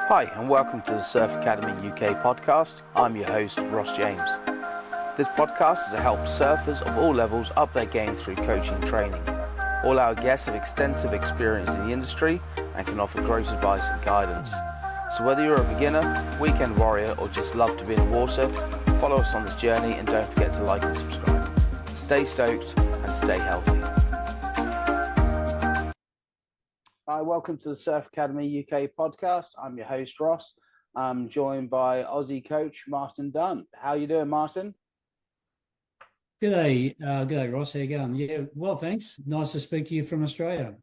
Hi, and welcome to the Surf Academy UK podcast. I'm your host, Ross James. This podcast is to help surfers of all levels up their game through coaching and training. All our guests have extensive experience in the industry and can offer great advice and guidance. So whether you're a beginner, weekend warrior, or just love to be in the water, follow us on this journey and don't forget to like and subscribe. Stay stoked and stay healthy. Hi, welcome to the Surf Academy UK podcast. I'm your host, Ross. I'm joined by Aussie coach Martin Dunn. How are you doing, Martin? G'day, Ross. How you going? Yeah, well, thanks. Nice to speak to you from Australia.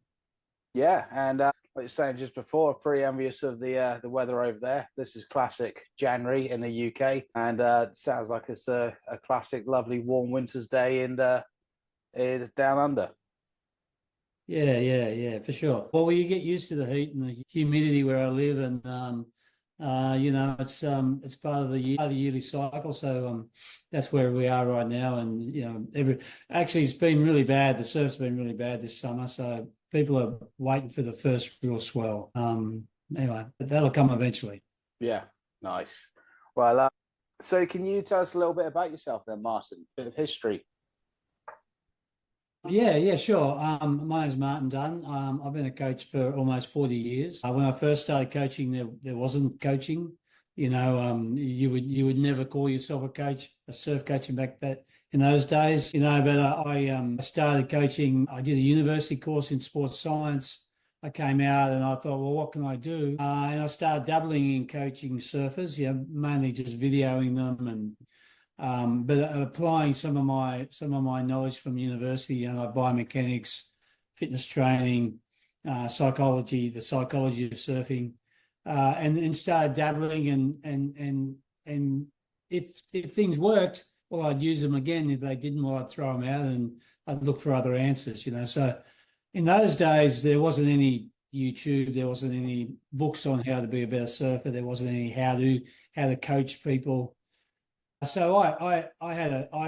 Yeah, and like you were saying just before, pretty envious of the weather over there. This is classic January in the UK, and it sounds like it's a classic, lovely, warm winter's day in down under. Yeah, for sure. Well, you get used to the heat and the humidity where I live, and it's part of the yearly cycle. So that's where we are right now. And actually, it's been really bad. The surf's been really bad this summer, so people are waiting for the first real swell. Anyway, that'll come eventually. Yeah, nice. Well, so can you tell us a little bit about yourself then, Martin? A bit of history. Yeah, sure. My name's Martin Dunn. I've been a coach for almost 40 years. When I first started coaching, there wasn't coaching. You would never call yourself a coach, a surf coach in those days. But I started coaching. I did a university course in sports science. I came out and I thought, well, what can I do? And I started dabbling in coaching surfers. Mainly just videoing them but applying some of my knowledge from university, like biomechanics, fitness training, psychology, the psychology of surfing, and started dabbling and if things worked, well, I'd use them again. If they didn't, well, I'd throw them out and I'd look for other answers. So in those days there wasn't any YouTube, there wasn't any books on how to be a better surfer, there wasn't any how to coach people. So I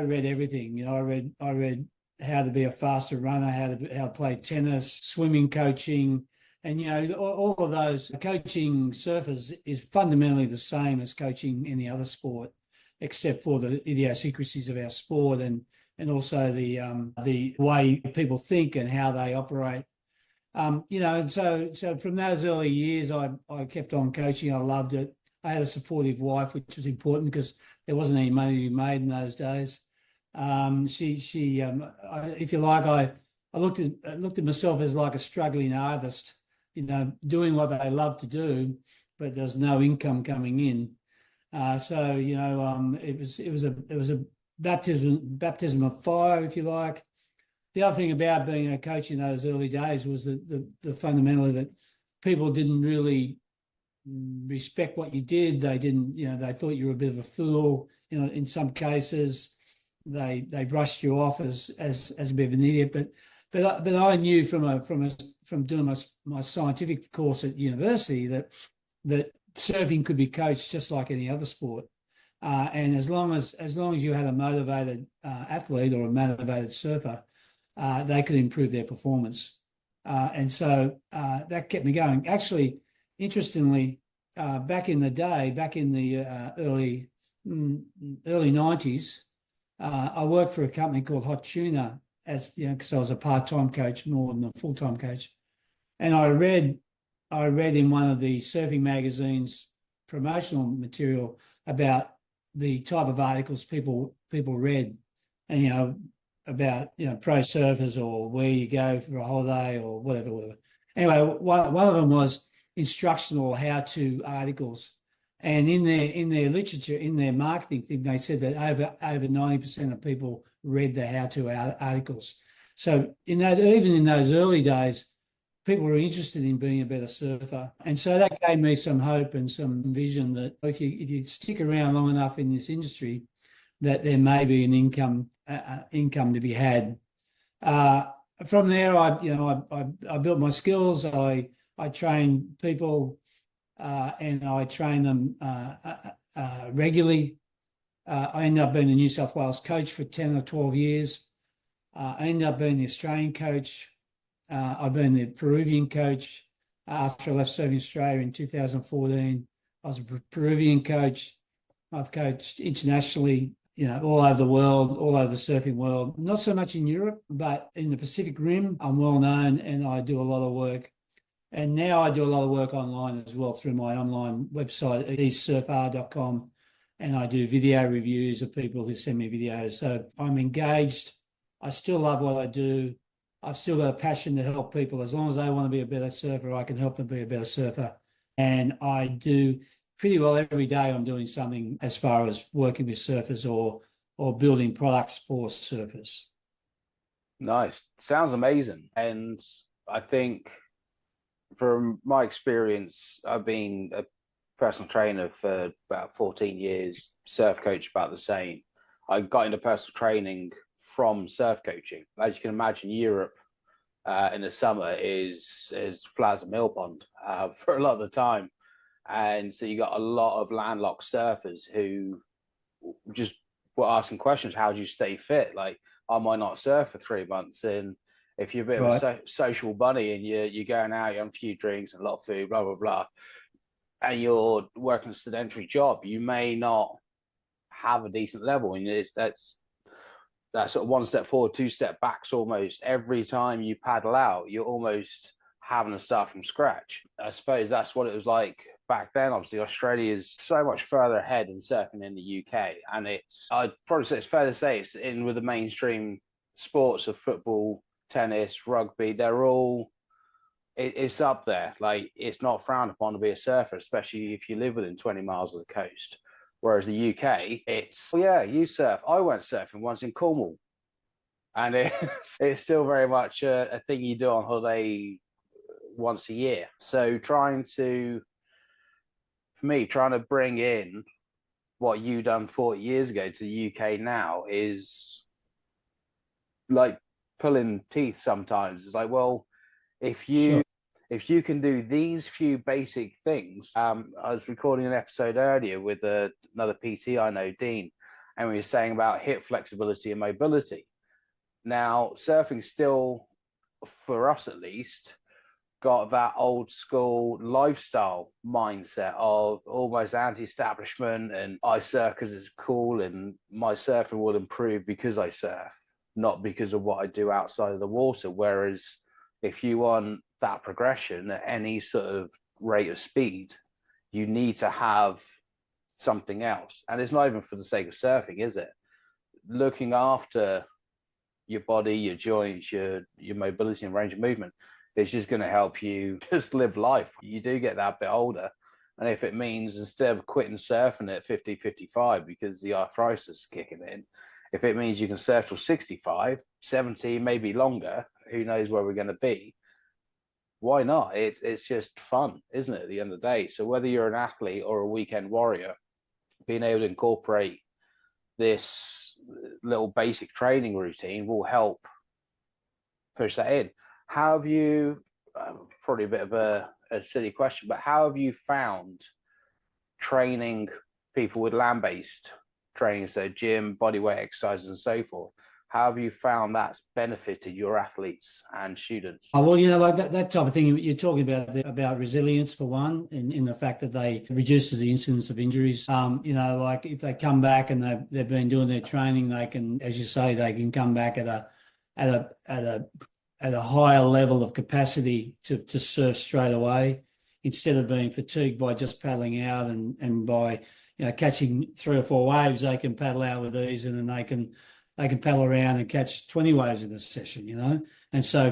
read everything. I read how to be a faster runner, how to play tennis, swimming coaching, and all of those. Coaching surfers is fundamentally the same as coaching any other sport, except for the idiosyncrasies of our sport and also the way people think and how they operate. And so from those early years, I kept on coaching. I loved it. I had a supportive wife, which was important because there wasn't any money to be made in those days. If you like, I looked at myself as like a struggling artist, doing what they love to do, but there's no income coming in. It was a baptism of fire, if you like. The other thing about being a coach in those early days was the fundamentally that people didn't really respect what you did. They didn't, they thought you were a bit of a fool. In some cases, they brushed you off as a bit of an idiot. But I knew from doing my scientific course at university that surfing could be coached just like any other sport. And as long as you had a motivated athlete or a motivated surfer, they could improve their performance. And so that kept me going. Actually, interestingly, back in the early 90s, I worked for a company called Hot Tuna because I was a part-time coach more than a full-time coach. And I read in one of the surfing magazines promotional material about the type of articles people read, and about pro surfers or where you go for a holiday or whatever. Anyway, one of them was instructional how-to articles, and in their literature, in their marketing thing, they said that over 90% of people read the how-to articles. So even in those early days, people were interested in being a better surfer, and so that gave me some hope and some vision that if you stick around long enough in this industry, that there may be an income to be had. From there, I built my skills. I train people and I train them regularly. I ended up being the New South Wales coach for 10 or 12 years. I ended up being the Australian coach. I've been the Peruvian coach. after I left Surfing Australia in 2014. I was a Peruvian coach. I've coached internationally, all over the world, all over the surfing world. Not so much in Europe, but in the Pacific Rim, I'm well known and I do a lot of work. And now I do a lot of work online as well through my online website, eastsurfr.com. And I do video reviews of people who send me videos. So I'm engaged. I still love what I do. I've still got a passion to help people. As long as they want to be a better surfer, I can help them be a better surfer. And I do pretty well every day. I'm doing something as far as working with surfers or building products for surfers. Nice. Sounds amazing. And I think from my experience, I've been a personal trainer for about 14 years, surf coach about the same. I got into personal training from surf coaching. As you can imagine, Europe in the summer is flat as a mill pond for a lot of the time. And so you got a lot of landlocked surfers who just were asking questions. How do you stay fit? Like, I might not surf for 3 months. And if you're a bit of a social bunny and you're going out, you're on a few drinks and a lot of food, blah, blah, blah, and you're working a sedentary job, you may not have a decent level. And that's sort of one step forward, two step backs almost. Every time you paddle out, you're almost having to start from scratch. I suppose that's what it was like back then. Obviously, Australia is so much further ahead in surfing in the UK. And I'd probably say it's fair to say it's in with the mainstream sports of football, tennis, rugby. They're all, it's up there. Like, it's not frowned upon to be a surfer, especially if you live within 20 miles of the coast. Whereas the UK, it's, yeah, you surf. I went surfing once in Cornwall. And it's still very much a thing you do on holiday once a year. So trying to bring in what you done 40 years ago to the UK now is like pulling teeth sometimes. It's like, well, if you can do these few basic things. I was recording an episode earlier with another PT I know, Dean, and we were saying about hip flexibility and mobility. Now, surfing still, for us at least, got that old school lifestyle mindset of almost anti-establishment, and I surf because it's cool and my surfing will improve because I surf, not because of what I do outside of the water. Whereas if you want that progression at any sort of rate of speed, you need to have something else. And it's not even for the sake of surfing, is it? Looking after your body, your joints, your mobility and range of movement, it's just going to help you just live life. You do get that bit older. And if it means instead of quitting surfing at 50, 55 because the arthritis is kicking in, if it means you can surf till 65, 70, maybe longer, who knows where we're going to be, why not? It's just fun, isn't it, at the end of the day? So whether you're an athlete or a weekend warrior, being able to incorporate this little basic training routine will help push that in. How have you, probably a bit of a silly question, but how have you found training people with land-based training, so gym, bodyweight exercises and so forth? How have you found that's benefited your athletes and students? Oh, well, like that type of thing you're talking about resilience for one, in the fact that they reduces the incidence of injuries. Like if they come back and they've been doing their training, they can, as you say, they can come back at a higher level of capacity to surf straight away, instead of being fatigued by just paddling out and by catching 3 or 4 waves. They can paddle out with ease, and then they can paddle around and catch 20 waves in a session, And so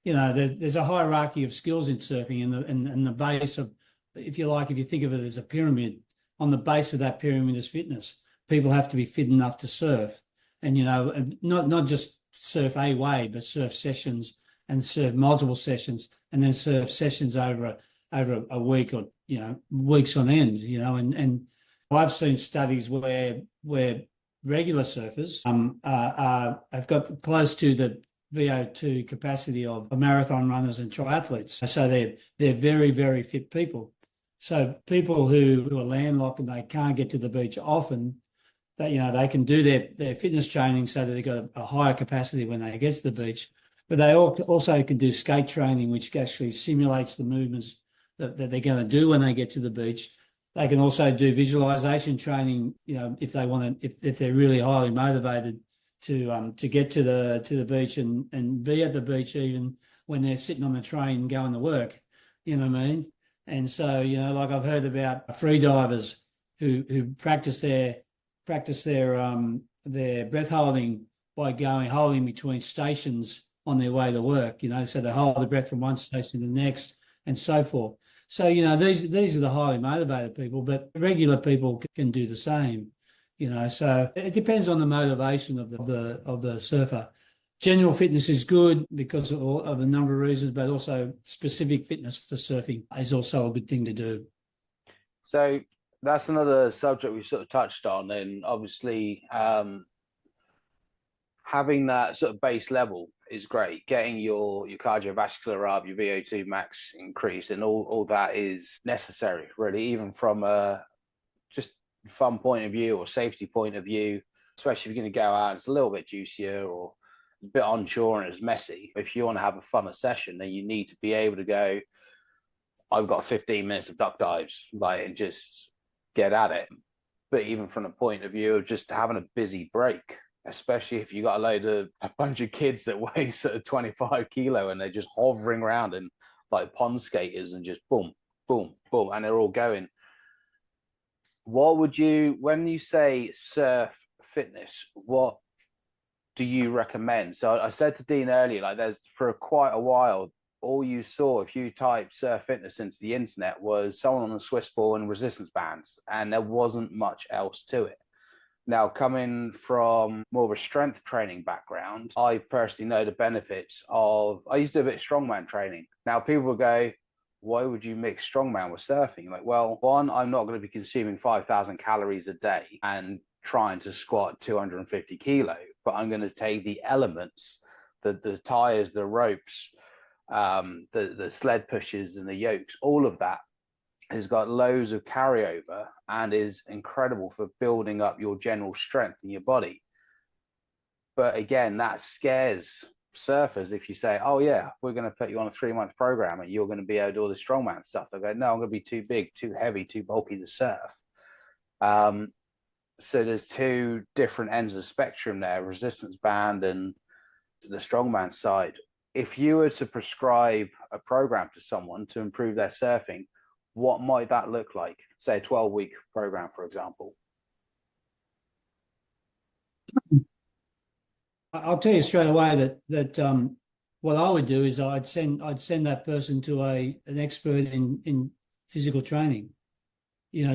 there's a hierarchy of skills in surfing, and the base of, if you think of it as a pyramid, on the base of that pyramid is fitness. People have to be fit enough to surf, and not just surf a wave, but surf sessions and surf multiple sessions, and then surf sessions over a week or weeks on end. And I've seen studies where regular surfers have got close to the VO2 capacity of marathon runners and triathletes. So they're very, very fit people. So people who are landlocked and they can't get to the beach often, that they can do their fitness training so that they've got a higher capacity when they get to the beach. But they also can do skate training, which actually simulates the movements that they're going to do when they get to the beach. They can also do visualization training, if they want to, if they're really highly motivated to get to the beach and be at the beach even when they're sitting on the train going to work. You know what I mean? And so, like I've heard about free divers who practice their breath holding by holding between stations on their way to work, so they hold the breath from one station to the next and so forth. So, these are the highly motivated people, but regular people can do the same, so it depends on the motivation of the surfer. General fitness is good because of a number of reasons, but also specific fitness for surfing is also a good thing to do. So that's another subject we sort of touched on, and obviously having that sort of base level is great. Getting your cardiovascular up, your VO2 max increase, and all that is necessary, really, even from a just fun point of view or safety point of view, especially if you're going to go out, it's a little bit juicier or a bit onshore and it's messy. If you want to have a funner session, then you need to be able to go, I've got 15 minutes of duck dives, and just get at it. But even from the point of view of just having a busy break, especially if you got a bunch of kids that weigh sort of 25 kilo and they're just hovering around and like pond skaters and just boom, boom, boom, and they're all going. What would you, when you say surf fitness, what do you recommend? So I said to Dean earlier, there's for quite a while, all you saw if you typed surf fitness into the internet was someone on the Swiss ball and resistance bands, and there wasn't much else to it. Now, coming from more of a strength training background, I personally know the benefits I used to do a bit of strongman training. Now, people will go, why would you mix strongman with surfing? Well, one, I'm not going to be consuming 5,000 calories a day and trying to squat 250 kilo, but I'm going to take the elements, the tires, the ropes, the sled pushes and the yokes, all of that has got loads of carryover and is incredible for building up your general strength in your body. But again, that scares surfers if you say, oh yeah, we're going to put you on a 3-month program and you're going to be able to do all the strongman stuff. They go, no, I'm going to be too big, too heavy, too bulky to surf. So there's two different ends of the spectrum there, resistance band and the strongman side. If you were to prescribe a program to someone to improve their surfing, what might that look like? Say a 12-week program, for example. I'll tell you straight away that what I would do is I'd send that person to an expert in physical training.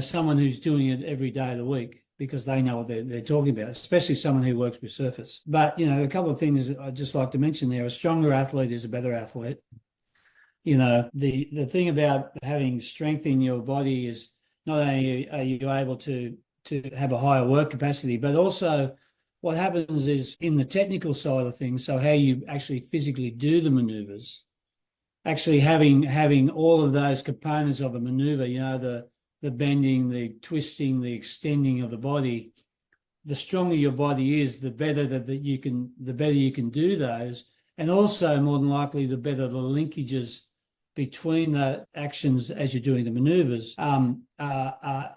Someone who's doing it every day of the week because they know what they're talking about, especially someone who works with surfers. But a couple of things I'd just like to mention there: a stronger athlete is a better athlete. The thing about having strength in your body is not only are you able to have a higher work capacity, but also what happens is in the technical side of things, so how you actually physically do the maneuvers, actually having all of those components of a maneuver, the bending, the twisting, the extending of the body, the stronger your body is, the better you can do those. And also more than likely, the better the linkages between the actions as you're doing the maneuvers.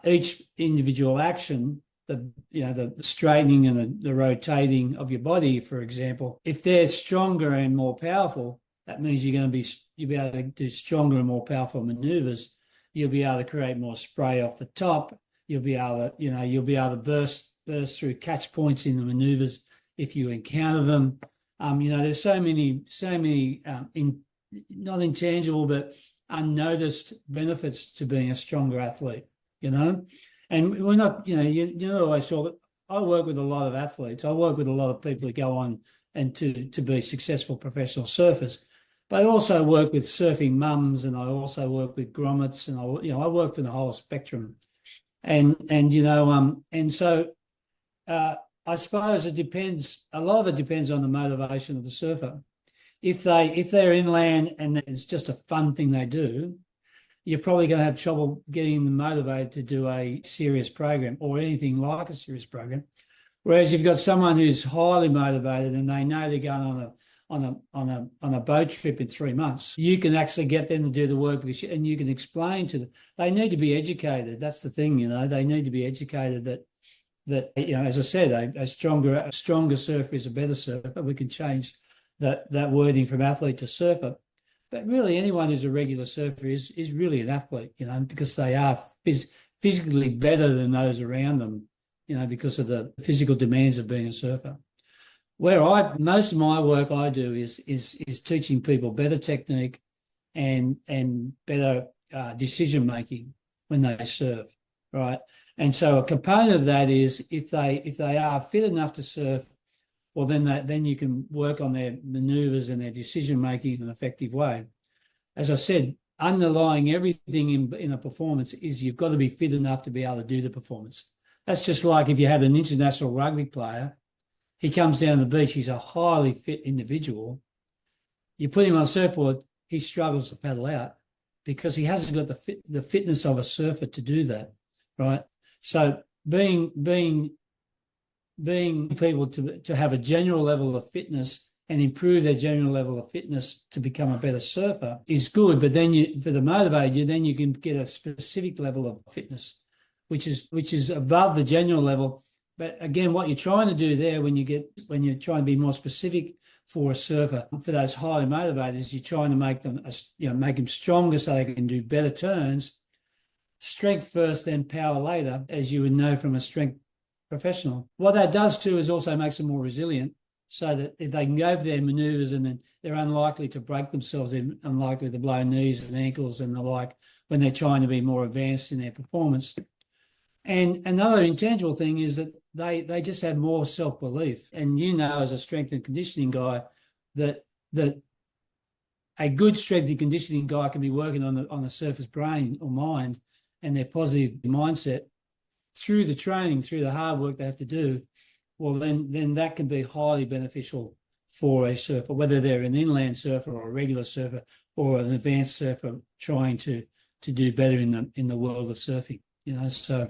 Each individual action, the straightening and the rotating of your body, for example, if they're stronger and more powerful, that means you'll be able to do stronger and more powerful maneuvers. You'll be able to create more spray off the top. You'll be able to burst through catch points in the maneuvers if you encounter them. There's so many not intangible but unnoticed benefits to being a stronger athlete. And we're not, always talk. I work with a lot of athletes. I work with a lot of people who go on and to be successful professional surfers. But I also work with surfing mums, and I also work with grommets, and I work for the whole spectrum. And so I suppose it depends. A lot of it depends on the motivation of the surfer. If they're inland and it's just a fun thing they do, you're probably going to have trouble getting them motivated to do a serious program or anything like a serious program. Whereas you've got someone who's highly motivated and they know they're going on a boat trip in 3 months. You can actually get them to do the work and you can explain to them. They need to be educated. That's the thing, they need to be educated that as I said, a stronger surfer is a better surfer. We can change that wording from athlete to surfer. But really, anyone who's a regular surfer is really an athlete, because they are physically better than those around them, because of the physical demands of being a surfer. Most of my work I do is teaching people better technique and better decision making when they surf, right? And so a component of that is if they are fit enough to surf, well then you can work on their maneuvers and their decision making in an effective way. As I said, underlying everything in a performance is you've got to be fit enough to be able to do the performance. That's just like if you have an international rugby player, he comes down the beach, he's a highly fit individual. You put him on a surfboard, he struggles to paddle out because he hasn't got the fitness of a surfer to do that, right? So being people to have a general level of fitness and improve their general level of fitness to become a better surfer is good. But then for the motivator, then you can get a specific level of fitness, which is above the general level. But again, what you're trying to do there when you're trying to be more specific for a surfer, for those highly motivators, you're trying to make them stronger so they can do better turns. Strength first, then power later, as you would know from a strength professional. What that does too is also makes them more resilient, so that if they can go for their maneuvers and then they're unlikely to break themselves, they're unlikely to blow knees and ankles and the like when they're trying to be more advanced in their performance. And another intangible thing is that they just have more self-belief. And as a strength and conditioning guy, that a good strength and conditioning guy can be working on the surfer's brain or mind and their positive mindset through the training, through the hard work they have to do. Well, then that can be highly beneficial for a surfer, whether they're an inland surfer or a regular surfer or an advanced surfer trying to do better in the world of surfing. So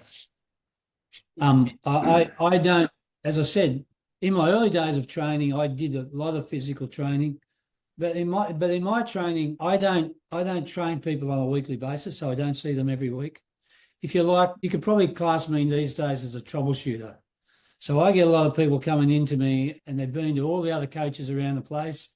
I don't, as I said, in my early days of training, I did a lot of physical training, but in my training, I don't train people on a weekly basis, so I don't see them every week. If you like, you could probably class me these days as a troubleshooter. So I get a lot of people coming into me and they've been to all the other coaches around the place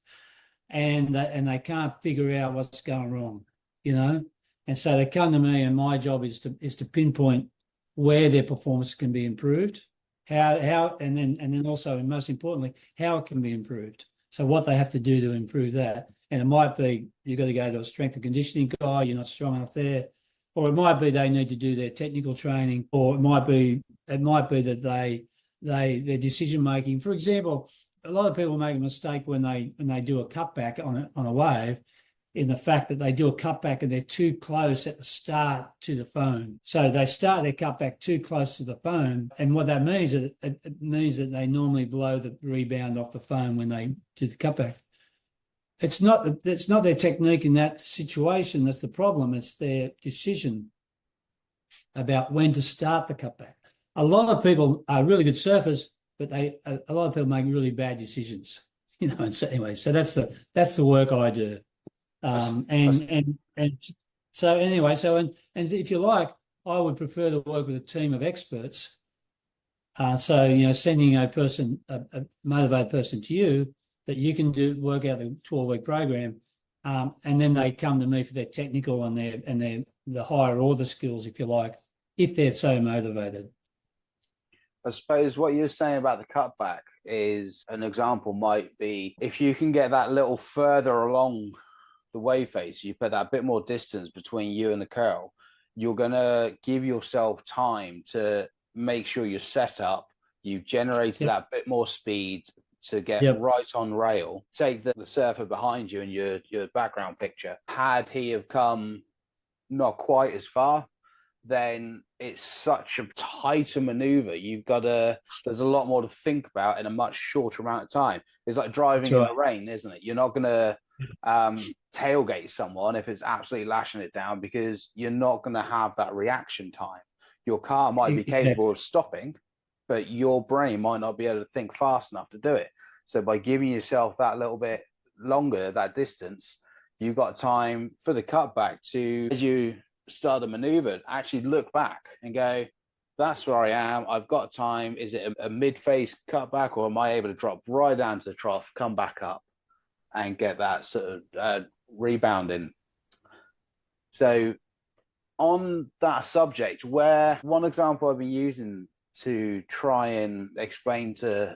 and they can't figure out what's going wrong, And so they come to me and my job is to pinpoint where their performance can be improved, how and then also, and most importantly, how it can be improved. So what they have to do to improve that. And it might be you've got to go to a strength and conditioning guy, you're not strong enough there. Or it might be they need to do their technical training, or it might be that their decision making. For example, a lot of people make a mistake when they do a cutback on a wave, in the fact that they do a cutback and they're too close at the start to the foam. So they start their cutback too close to the foam, and what that means is it means that they normally blow the rebound off the foam when they do the cutback. It's not their technique in that situation that's the problem. It's their decision about when to start the cutback. A lot of people are really good surfers, but a lot of people make really bad decisions. And so anyway, so that's the work I do. And so anyway, and if you like, I would prefer to work with a team of experts. So sending a motivated person to you that you can work out the 12-week program, and then they come to me for their technical and the higher order skills, if you like, if they're so motivated. I suppose what you're saying about the cutback is an example might be if you can get that little further along the wave face, you put that bit more distance between you and the curl, you're going to give yourself time to make sure you're set up, you've generated that bit more speed to get right on rail. Take the surfer behind you in your background picture. Had he have come not quite as far, then it's such a tighter maneuver. There's a lot more to think about in a much shorter amount of time. It's like driving in the rain, isn't it? You're not going to tailgate someone if it's absolutely lashing it down, because you're not going to have that reaction time. Your car might be capable of stopping, but your brain might not be able to think fast enough to do it. So by giving yourself that little bit longer, that distance, you've got time for the cutback to, as you start the maneuver, actually look back and go, that's where I am. I've got time. Is it a mid-face cutback, or am I able to drop right down to the trough, come back up and get that sort of rebounding? So on that subject, where one example I've been using to try and explain to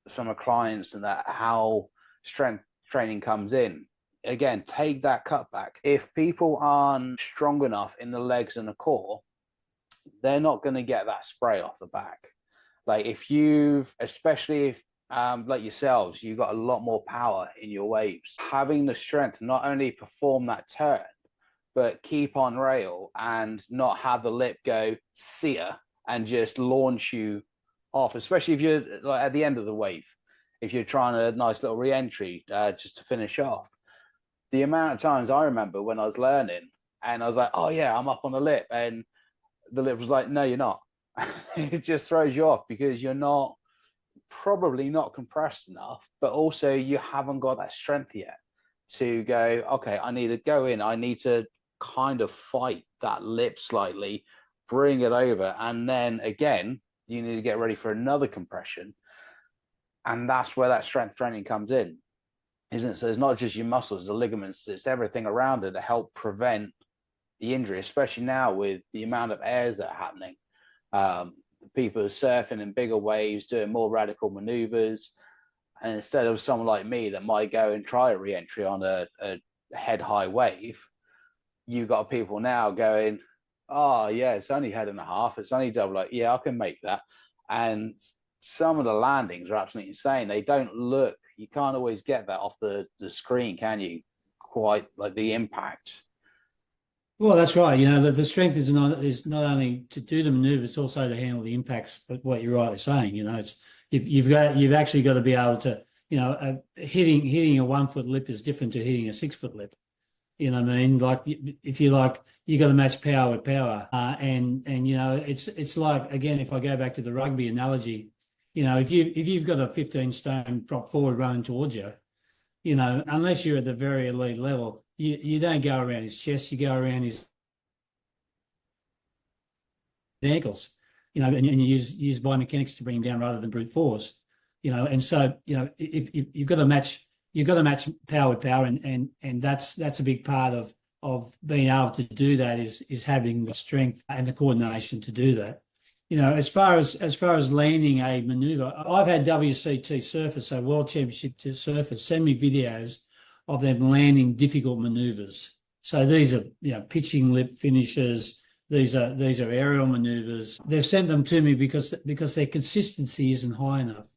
some of clients and that how strength training comes in, again, take that cutback. If people aren't strong enough in the legs and the core, they're not going to get that spray off the back. Like if you've, especially if like yourselves, you've got a lot more power in your waves, having the strength to not only perform that turn, but keep on rail and not have the lip go, see ya, and just launch you off, especially if you're like at the end of the wave, if you're trying a nice little re-entry just to finish off. The amount of times I remember when I was learning and I was like, oh yeah, I'm up on the lip, and the lip was like, no, you're not. It just throws you off because you're not, probably not compressed enough, but also you haven't got that strength yet to go, okay, I need to go in, I need to kind of fight that lip slightly, bring it over, and then again you need to get ready for another compression. And that's where that strength training comes in, isn't it? So it's not just your muscles, the ligaments, it's everything around it to help prevent the injury, especially now with the amount of airs that are happening. People are surfing in bigger waves, doing more radical maneuvers, and instead of someone like me that might go and try a re-entry on a head high wave, you've got people now going, oh yeah, it's only head and a half, it's only double, like, yeah, I can make that. And some of the landings are absolutely insane. They don't look, you can't always get that off the screen, can you? Quite like the impact. Well, that's right. You know, the strength is not only to do the maneuver, it's also to handle the impacts. But what you're rightly saying, you know, it's you've actually got to be able to, you know, hitting a 1 foot lip is different to hitting a 6 foot lip. You know what I mean? Like if you like, you got to match power with power. And you know, it's like, again, if I go back to the rugby analogy, you know, if you've got a 15 stone prop forward running towards you, you know, unless you're at the very elite level, you don't go around his chest, you go around his ankles, you know, and you use biomechanics to bring him down rather than brute force, you know. And so, you know, if you've got to match power with power, and that's a big part of being able to do that is having the strength and the coordination to do that. You know, as far as landing a maneuver, I've had WCT surfers, so World Championship surfers, send me videos of them landing difficult maneuvers. So these are, you know, pitching lip finishes. These are aerial maneuvers. They've sent them to me because their consistency isn't high enough.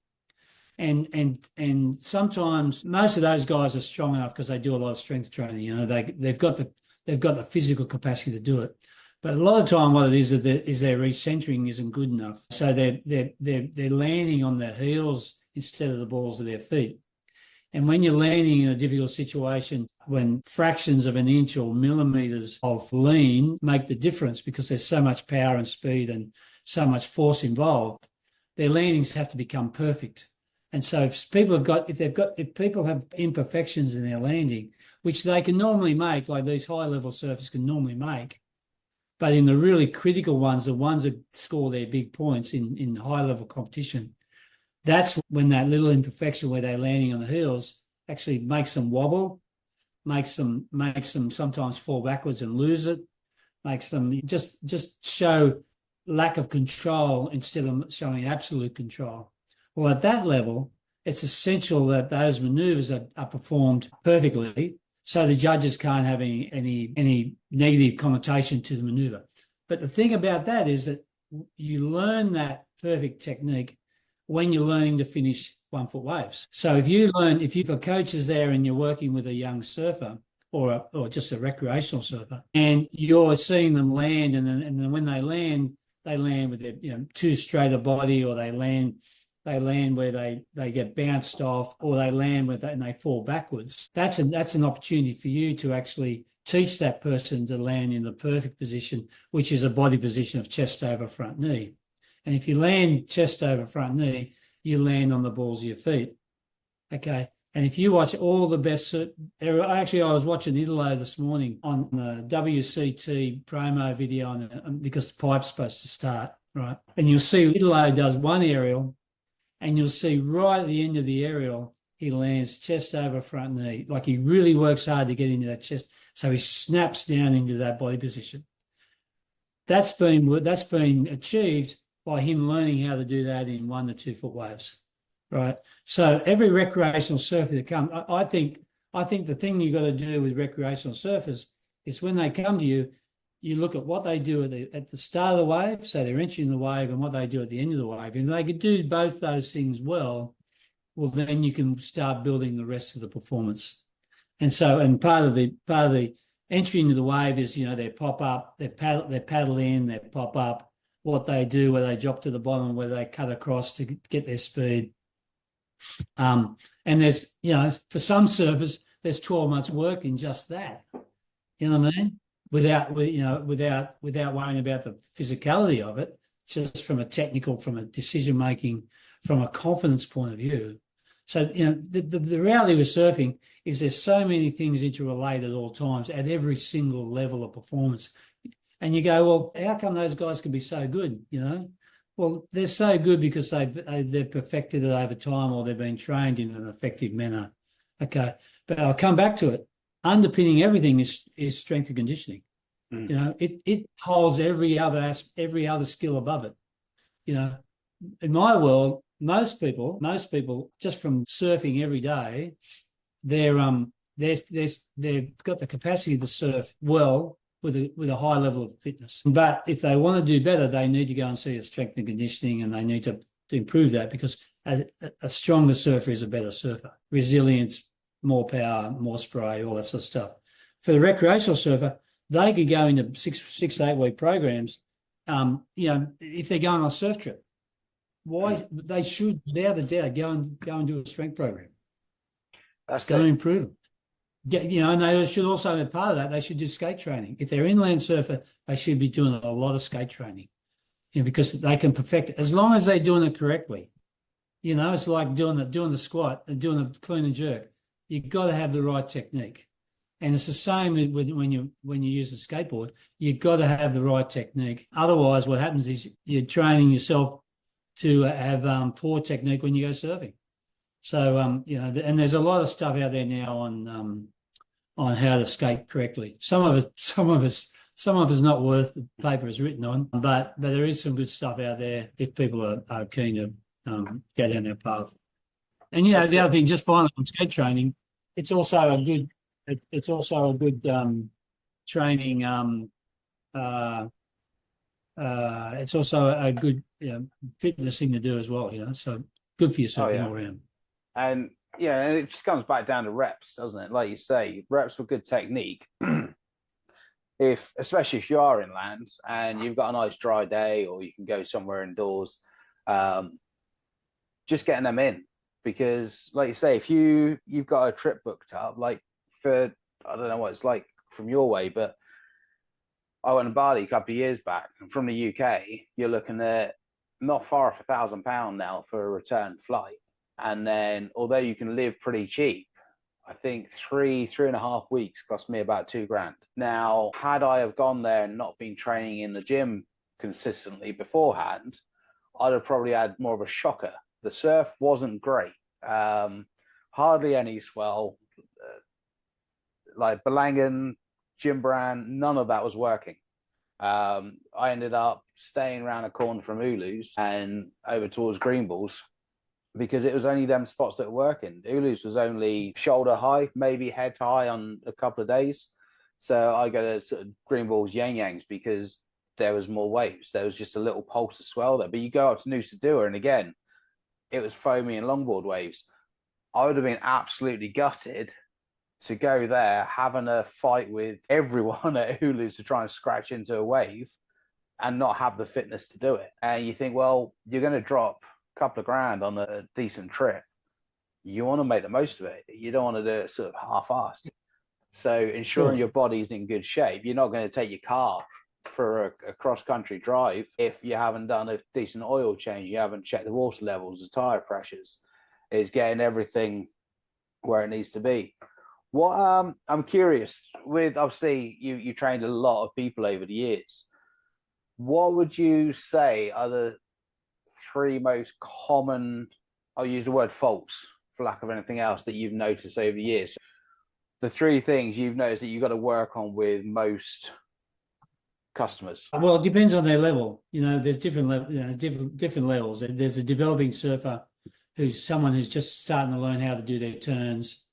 And sometimes most of those guys are strong enough because they do a lot of strength training. You know, they've got the physical capacity to do it. But a lot of time, what it is their recentering isn't good enough. So they're landing on their heels instead of the balls of their feet. And when you're landing in a difficult situation, when fractions of an inch or millimeters of lean make the difference because there's so much power and speed and so much force involved, their landings have to become perfect. And so if people have imperfections in their landing, which they can normally make, like these high level surfers can normally make, but in the really critical ones, the ones that score their big points in high level competition, that's when that little imperfection where they're landing on the heels actually makes them wobble, makes them sometimes fall backwards and lose it, makes them just show lack of control instead of showing absolute control. Well, at that level, it's essential that those maneuvers are performed perfectly so the judges can't have any negative connotation to the maneuver. But the thing about that is that you learn that perfect technique when you're learning to finish 1 foot waves. So if you've got coaches there and you're working with a young surfer or just a recreational surfer, and you're seeing them land, and then when they land with their, you know, too straight a body, or they land where they get bounced off, or they land with that and they fall backwards. That's an opportunity for you to actually teach that person to land in the perfect position, which is a body position of chest over front knee. And if you land chest over front knee, you land on the balls of your feet. Okay. And if you watch all the best, actually, I was watching Italo this morning on the WCT promo video because the pipe's supposed to start, right? And you'll see Italo does one aerial, and you'll see right at the end of the aerial, he lands chest over front knee. Like he really works hard to get into that chest. So he snaps down into that body position. That's been achieved by him learning how to do that in 1 to 2 foot waves, right? So every recreational surfer that comes, I think the thing you've got to do with recreational surfers is when they come to you, you look at what they do at the start of the wave, so they're entering the wave, and what they do at the end of the wave. And if they could do both those things well, then you can start building the rest of the performance. And so, and part of the entry into the wave is, they pop up, they paddle in, they pop up, what they do, where they drop to the bottom, where they cut across to get their speed. And there's, for some surfers, there's 12 months work in just that. You know what I mean? Without worrying about the physicality of it, just from a decision making, from a confidence point of view. So, the reality with surfing is there's so many things interrelate at all times at every single level of performance. And you go, well, how come those guys can be so good? Well, they're so good because they've perfected it over time, or they've been trained in an effective manner. Okay, but I'll come back to it. Underpinning everything is strength and conditioning. It holds every other skill above it. In my world, most people just from surfing every day, they've got the capacity to surf well with a high level of fitness. But if they want to do better, they need to go and see a strength and conditioning, and they need to improve that, because a stronger surfer is a better surfer. Resilience, more power, more spray, all that sort of stuff. For the recreational surfer, they could go into 6 to 8 week programs. If they're going on a surf trip, why they should, without a doubt, go and do a strength program. That's going to improve them. And they should also, be part of that, they should do skate training. If they're inland surfer, they should be doing a lot of skate training, because they can perfect it as long as they're doing it correctly. It's like doing the squat and doing the clean and jerk. You've got to have the right technique. And it's the same when you use the skateboard. You've got to have the right technique. Otherwise, what happens is you're training yourself to have poor technique when you go surfing. So, and there's a lot of stuff out there now on how to skate correctly. Some of it's not worth the paper it's written on, but there is some good stuff out there if people are keen to go down that path. And the other thing, just finally on skate training, it's also a good training. It's also a good fitness thing to do as well. So good for yourself all around. And it just comes back down to reps, doesn't it? Like you say, reps with good technique. Especially if you are inland and you've got a nice dry day, or you can go somewhere indoors, just getting them in. Because, like you say, if you've got a trip booked up, like I don't know what it's like from your way, but I went to Bali a couple of years back, and from the UK, you're looking at not far off £1,000 now for a return flight. And then, although you can live pretty cheap, I think 3.5 weeks cost me about £2,000. Now, had I have gone there and not been training in the gym consistently beforehand, I'd have probably had more of a shocker. The surf wasn't great. Hardly any swell. Like Belangen, Jimbaran, none of that was working. I ended up staying around a corner from Ulu's and over towards Greenballs, because it was only them spots that were working. Ulu's was only shoulder high, maybe head high on a couple of days. So I go to sort of Greenballs, Yang Yangs, because there was more waves. There was just a little pulse of swell there. But you go up to Nusa Dua, and again, it was foamy and longboard waves. I would have been absolutely gutted to go there, having a fight with everyone at Hulu's to try and scratch into a wave and not have the fitness to do it. And you think, well, you're going to drop a couple of grand on a decent trip. You want to make the most of it. You don't want to do it sort of half-assed. So ensuring your body's in good shape. You're not going to take your car for a cross-country drive if you haven't done a decent oil change, you haven't checked the water levels, the tire pressures. Is getting everything where it needs to be. What I'm curious with, obviously you trained a lot of people over the years. What would you say are the three most common, I'll use the word faults for lack of anything else, that you've noticed over the years? The three things you've noticed that you've got to work on with most customers. Well, it depends on their level. There's different different levels. There's a developing surfer who's someone who's just starting to learn how to do their turns.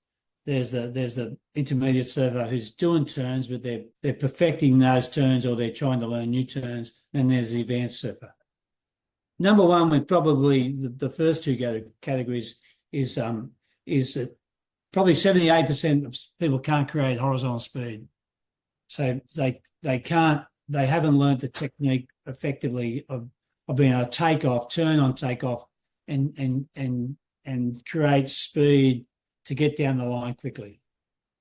There's the intermediate surfer who's doing turns, but they're perfecting those turns, or they're trying to learn new turns. And there's the advanced surfer. Number one, with probably the first two categories, is that probably 78% of people can't create horizontal speed. So they haven't learned the technique effectively of being able to take off, turn on takeoff, and create speed to get down the line quickly,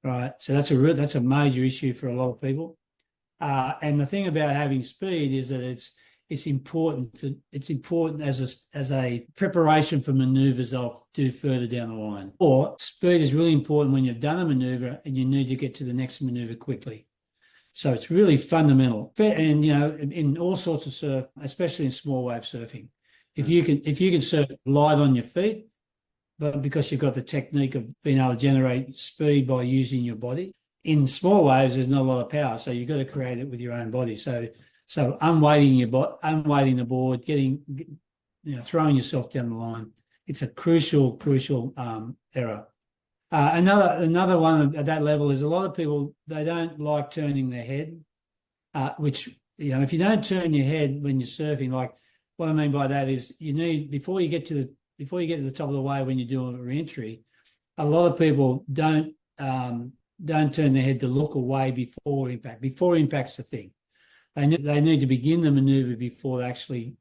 right? So that's a major issue for a lot of people. And the thing about having speed is that it's important as a preparation for maneuvers I'll do further down the line. Or speed is really important when you've done a maneuver and you need to get to the next maneuver quickly. So it's really fundamental. And in all sorts of surf, especially in small wave surfing, if you can surf light on your feet, but because you've got the technique of being able to generate speed by using your body. In small waves, there's not a lot of power, so you've got to create it with your own body. So unweighting the board, throwing yourself down the line, it's a crucial error. Another one at that level is a lot of people, they don't like turning their head, which, if you don't turn your head when you're surfing, like what I mean by that is you need, before you get to the top of the wave when you're doing a re-entry, a lot of people don't turn their head to look away before impact. Before impact's the thing. They need to begin the maneuver before they actually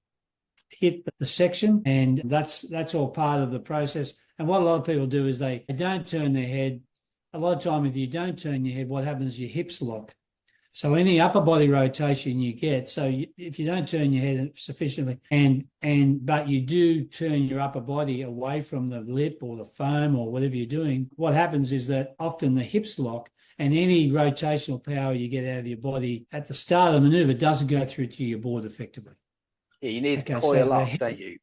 hit the section, and that's all part of the process. And what a lot of people do is they don't turn their head. A lot of time, if you don't turn your head, what happens is your hips lock. So any upper body rotation you get, if you don't turn your head sufficiently, but you do turn your upper body away from the lip or the foam or whatever you're doing, what happens is that often the hips lock, and any rotational power you get out of your body at the start of the maneuver doesn't go through to your board effectively. Yeah, you need to coil up, don't you?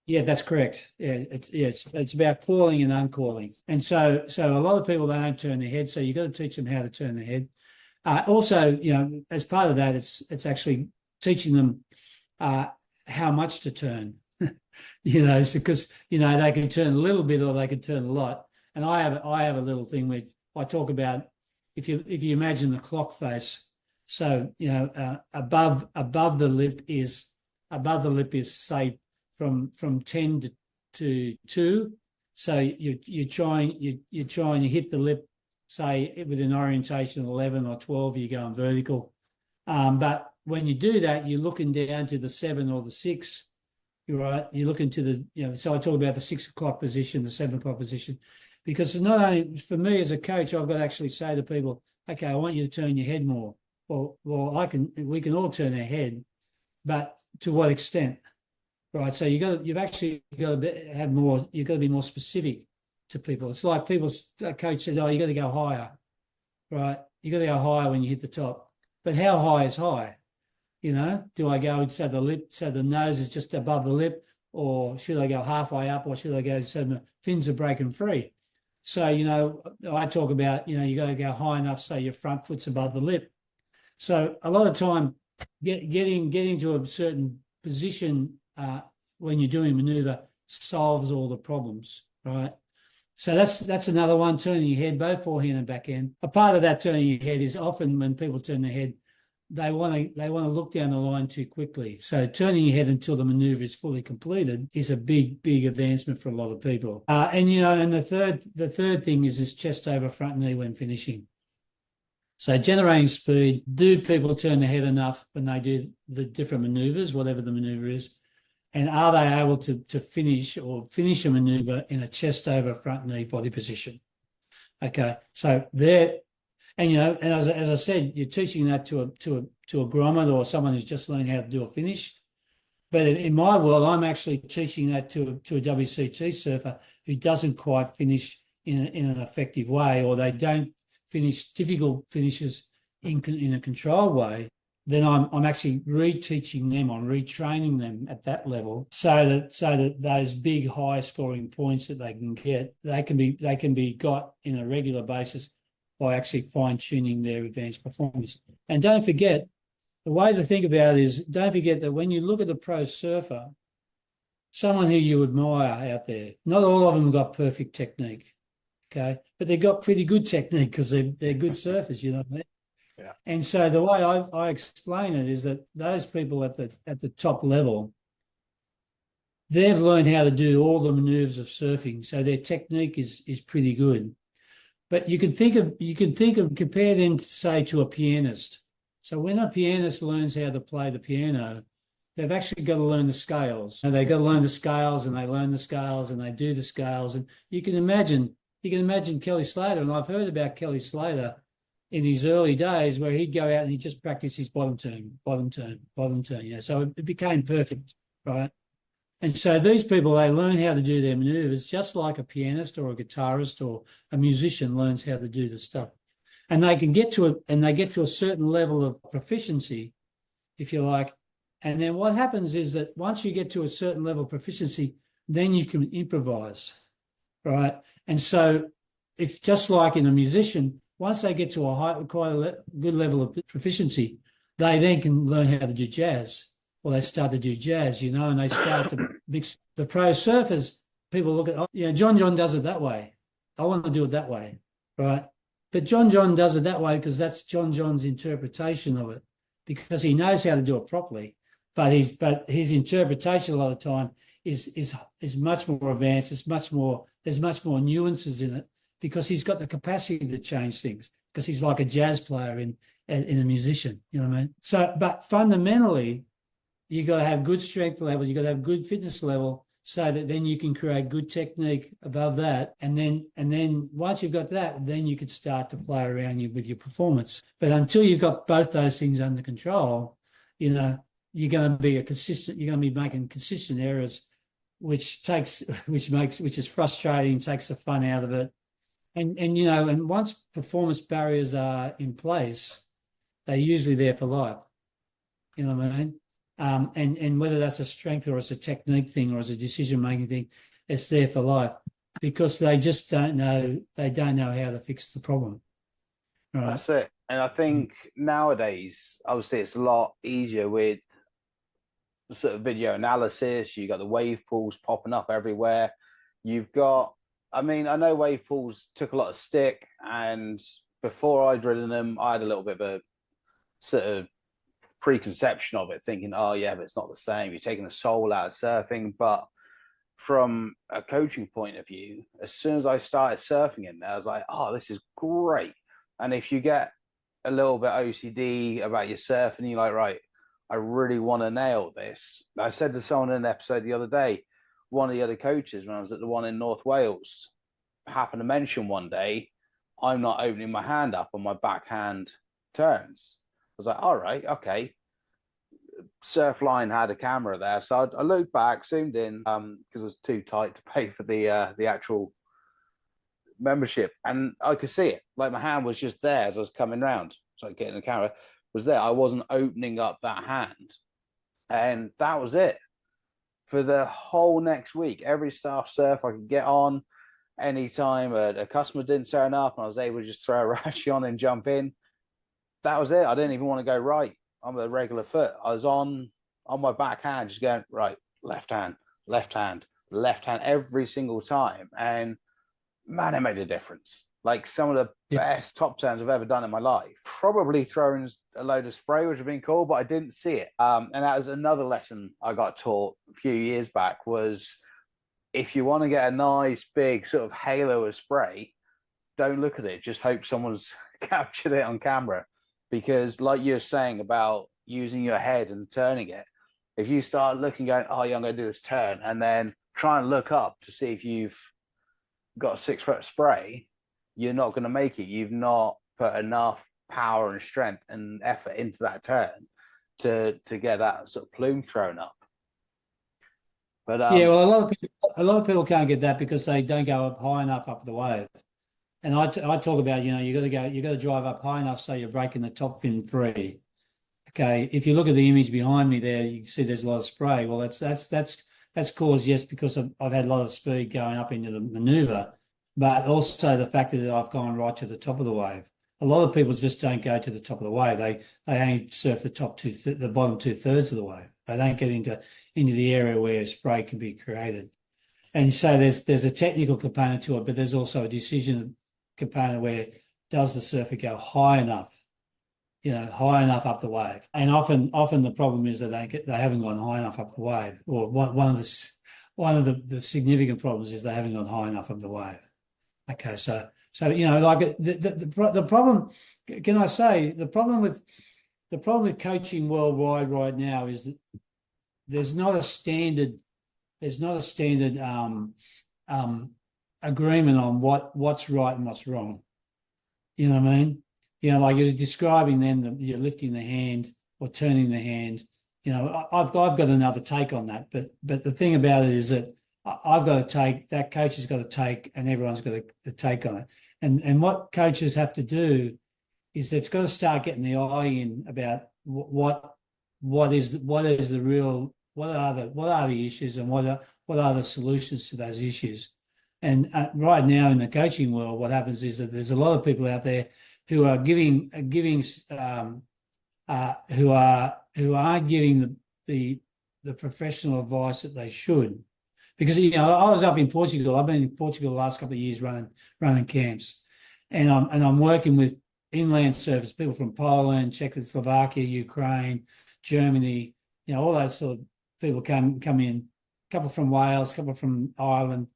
Yeah, that's correct. Yeah, it's about coiling and uncoiling. And so a lot of people, they don't turn their head, so you've got to teach them how to turn their head. Also, as part of that, it's actually teaching them how much to turn. Because they can turn a little bit or they can turn a lot. And I have a little thing where I talk about, if you imagine the clock face. So above the lip is say from 10 to 2. So you're trying to hit the lip, say with an orientation of 11 or 12, you're going vertical. But when you do that, you're looking down to the 7 or the 6. You're right. You're looking to the, so I talk about the 6 o'clock position, the 7 o'clock position, because it's not only for me as a coach, I've got to actually say to people, okay, I want you to turn your head more. Well, we can all turn our head, but to what extent? Right. So you've actually got to have more, you've got to be more specific to people. It's like a coach says, oh, you got to go higher, right? You got to go higher when you hit the top. But how high is high? Do I go so the nose is just above the lip, or should I go halfway up, or should I go so the fins are breaking free? So, I talk about, you got to go high enough so your front foot's above the lip. So a lot of time getting to a certain position when you're doing maneuver solves all the problems, right? So that's another one, turning your head, both forehand and backhand. A part of that turning your head is often when people turn their head, they want to look down the line too quickly. So turning your head until the maneuver is fully completed is a big advancement for a lot of people. And the third thing is this chest over front knee when finishing. So generating speed, do people turn their head enough when they do the different maneuvers, whatever the maneuver is? And are they able to finish a maneuver in a chest over front knee body position? Okay, so there, and as I said, you're teaching that to a grommet or someone who's just learning how to do a finish. But in my world, I'm actually teaching that to a WCT surfer who doesn't quite finish in an effective way, or they don't finish difficult finishes in a controlled way, then I'm actually reteaching them, I'm retraining them at that level, so that those big high scoring points that they can get, they can be got in a regular basis by actually fine tuning their advanced performance. And don't forget, the way to think about it is, don't forget that when you look at the pro surfer, someone who you admire out there, not all of them got perfect technique, okay, but they got pretty good technique because they're good surfers, you know what I mean? Yeah. And so the way I explain it is that those people at the top level, they've learned how to do all the maneuvers of surfing, so their technique is pretty good. But you can compare them to, say, to a pianist. So when a pianist learns how to play the piano, they've actually got to learn the scales. And they've got to learn the scales, and they learn the scales, and they do the scales. And you can imagine Kelly Slater, and I've heard about Kelly Slater in his early days where he'd go out and he'd just practice his bottom turn, bottom turn, bottom turn. Yeah, so it became perfect, right? And so these people, they learn how to do their maneuvers just like a pianist or a guitarist or a musician learns how to do the stuff. And they can get to it, and they get to a certain level of proficiency, if you like. And then what happens is that once you get to a certain level of proficiency, then you can improvise, right? And so if, just like in a musician, once they get to quite a good level of proficiency, they then can learn how to do jazz. Well, they start to do jazz, you know, and they start to mix. The pro surfers, people look at, oh, you know, John does it that way. I want to do it that way, right? But John does it that way because that's John's interpretation of it, because he knows how to do it properly. But his interpretation a lot of the time is much more advanced. There's much more nuances in it because he's got the capacity to change things, because he's like a jazz player in a musician, you know what I mean? So, but fundamentally, you got to have good strength levels, you got to have good fitness level, so that then you can create good technique above that. And then once you've got that, then you could start to play around with your performance. But until you've got both those things under control, you know, you're going to be making consistent errors, which is frustrating, takes the fun out of it. And you know, and once performance barriers are in place, they're usually there for life. You know what I mean? And whether that's a strength or it's a technique thing or it's a decision-making thing, it's there for life, because they just don't know how to fix the problem. Right. That's it. And I think nowadays, obviously, it's a lot easier with sort of video analysis. You got the wave pools popping up everywhere. You've got, I mean, I know wave pools took a lot of stick, and before I'd ridden them, I had a little bit of a sort of preconception of it, thinking, oh yeah, but it's not the same. You're taking the soul out of surfing. But from a coaching point of view, as soon as I started surfing in there, I was like, oh, this is great. And if you get a little bit OCD about your surfing, you're like, right, I really want to nail this. I said to someone in an episode the other day, one of the other coaches, when I was at the one in North Wales, happened to mention one day, I'm not opening my hand up on my backhand turns. I was like, all right, okay. Surfline had a camera there, so I looked back, zoomed in, because it was too tight to pay for the actual membership, and I could see it. Like my hand was just there as I was coming round, so getting the camera was there. I wasn't opening up that hand, and that was it for the whole next week. Every staff surf I could get on, anytime a customer didn't turn up, and I was able to just throw a rashi on and jump in. That was it. I didn't even want to go right on the regular foot. I was on my backhand, just going right, left hand, left hand, left hand every single time. And man, it made a difference. Like some of the best top turns I've ever done in my life. Probably throwing a load of spray, which would have been cool, but I didn't see it. And that was another lesson I got taught a few years back, was if you want to get a nice big sort of halo of spray, don't look at it. Just hope someone's captured it on camera. Because like you're saying about using your head and turning it, if you start looking, going, oh yeah, I'm going to do this turn, and then try and look up to see if you've got a 6 foot spray, you're not going to make it. You've not put enough power and strength and effort into that turn to get that sort of plume thrown up. But Yeah, well, a lot of people can't get that because they don't go up high enough up the wave. And I talk about, you got to drive up high enough so you're breaking the top fin free. Okay, if you look at the image behind me there, you can see there's a lot of spray. Well, that's caused, yes, because I've had a lot of speed going up into the maneuver, but also the fact that I've gone right to the top of the wave. A lot of people just don't go to the top of the wave. They only surf the bottom 2/3 of the wave. They don't get into the area where spray can be created. And so there's a technical component to it, but there's also a decision component where does the surfer go high enough? High enough up the wave. And often the problem is that they haven't gone high enough up the wave. Or one of the significant problems is they haven't gone high enough up the wave. Okay, so like the problem. Can I say the problem with coaching worldwide right now is that there's not a standard agreement on what's right and what's wrong. You know what I mean? Like you're describing then that you're lifting the hand or turning the hand. I've got another take on that, but the thing about it is that I've got to take that coach has got to take, and everyone's got to take on it. And what coaches have to do is they've got to start getting the eye in about what are the issues and what are the solutions to those issues. And right now in the coaching world, what happens is that there's a lot of people out there who are giving who aren't giving the professional advice that they should. Because I was up in Portugal. I've been in Portugal the last couple of years running camps, and I'm working with inland surfers, people from Poland, Czechoslovakia, Ukraine, Germany. All those sort of people come in. A couple from Wales, a couple from Ireland.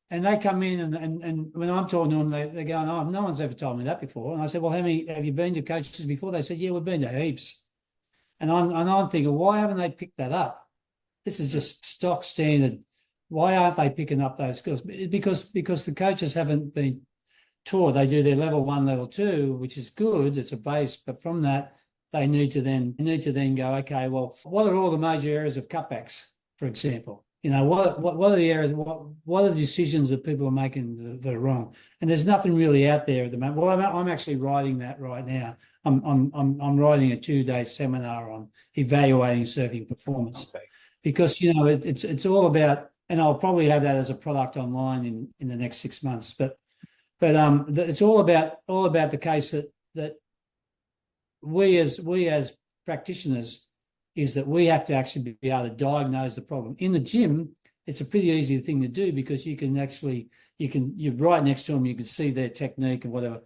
And they come in and when I'm talking to them, they're going, "Oh, no one's ever told me that before." And I said, "Well, how many have you been to coaches before?" They said, "Yeah, we've been to heaps." And I'm thinking, why haven't they picked that up? This is just stock standard. Why aren't they picking up those skills? Because the coaches haven't been taught. They do their level 1, level 2, which is good. It's a base, but from that, they need to then go, okay, well, what are all the major areas of cutbacks, for example? What are the areas? What are the decisions that people are making that are wrong? And there's nothing really out there at the moment. Well, I'm actually writing that right now. I'm writing a 2-day seminar on evaluating surfing performance, because it's all about, and I'll probably have that as a product online in the next 6 months. But it's all about the case that we as practitioners is that we have to actually be able to diagnose the problem. In the gym, it's a pretty easy thing to do because you're right next to them, you can see their technique and whatever.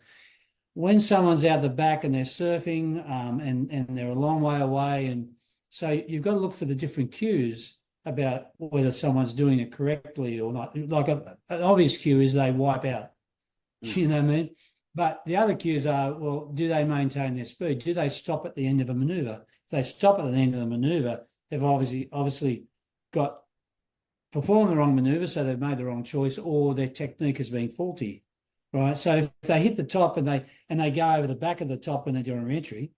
When someone's out the back and they're surfing and they're a long way away, and so you've got to look for the different cues about whether someone's doing it correctly or not. Like an obvious cue is they wipe out. You know what I mean? But the other cues are, well, do they maintain their speed? Do they stop at the end of a maneuver? If they stop at the end of the maneuver, they've obviously performed the wrong maneuver, so they've made the wrong choice, or their technique has been faulty, right? So if they hit the top and they go over the back of the top when they're doing re-entry,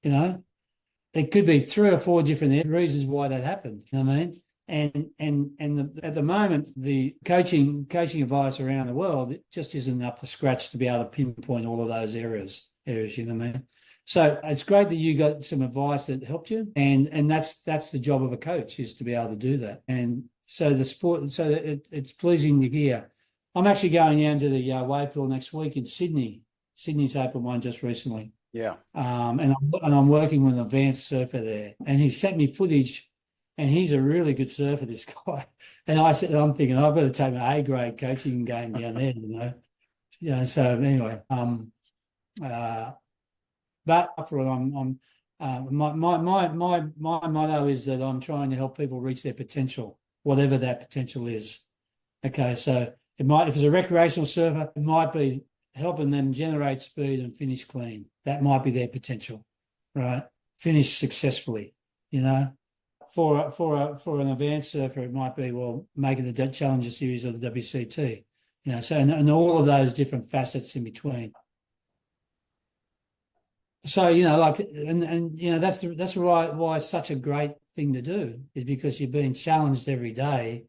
it could be 3 or 4 different reasons why that happened. You know what I mean? At the moment, the coaching advice around the world, it just isn't up to scratch to be able to pinpoint all of those areas. You know what I mean? So it's great that you got some advice that helped you, and that's the job of a coach, is to be able to do that. And so it's pleasing to hear. I'm actually going down to the wave pool next week in Sydney. Sydney's opened one just recently. Yeah. And I'm working with an advanced surfer there, and he sent me footage. And he's a really good surfer, this guy. And I'm thinking, I've got to take my A-grade coaching game down there, So anyway, but for my motto is that I'm trying to help people reach their potential, whatever that potential is. Okay, so if it's a recreational surfer, it might be helping them generate speed and finish clean. That might be their potential, right? Finish successfully, For an advanced surfer, it might be, well, making the Challenger Series or the WCT, so and all of those different facets in between. So, that's why it's such a great thing to do, is because you're being challenged every day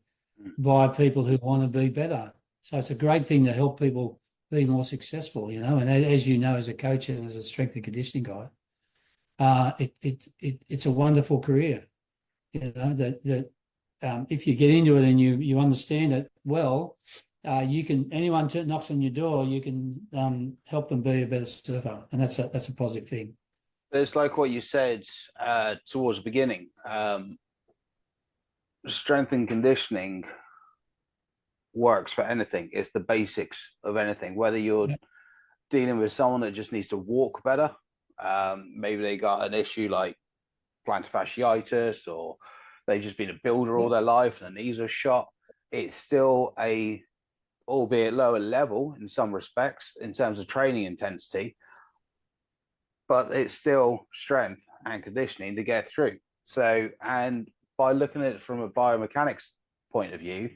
by people who want to be better. So it's a great thing to help people be more successful, and as you know, as a coach and as a strength and conditioning guy, it's a wonderful career. That if you get into it and you understand it well, you can, anyone knocks on your door, you can help them be a better surfer, and that's a positive thing. It's like what you said towards the beginning. Strength and conditioning works for anything. It's the basics of anything. Whether you're dealing with someone that just needs to walk better, maybe they got an issue like plantar fasciitis, or they've just been a builder all their life and their knees are shot. It's still a, albeit lower level in some respects in terms of training intensity, but it's still strength and conditioning to get through. So, and by looking at it from a biomechanics point of view,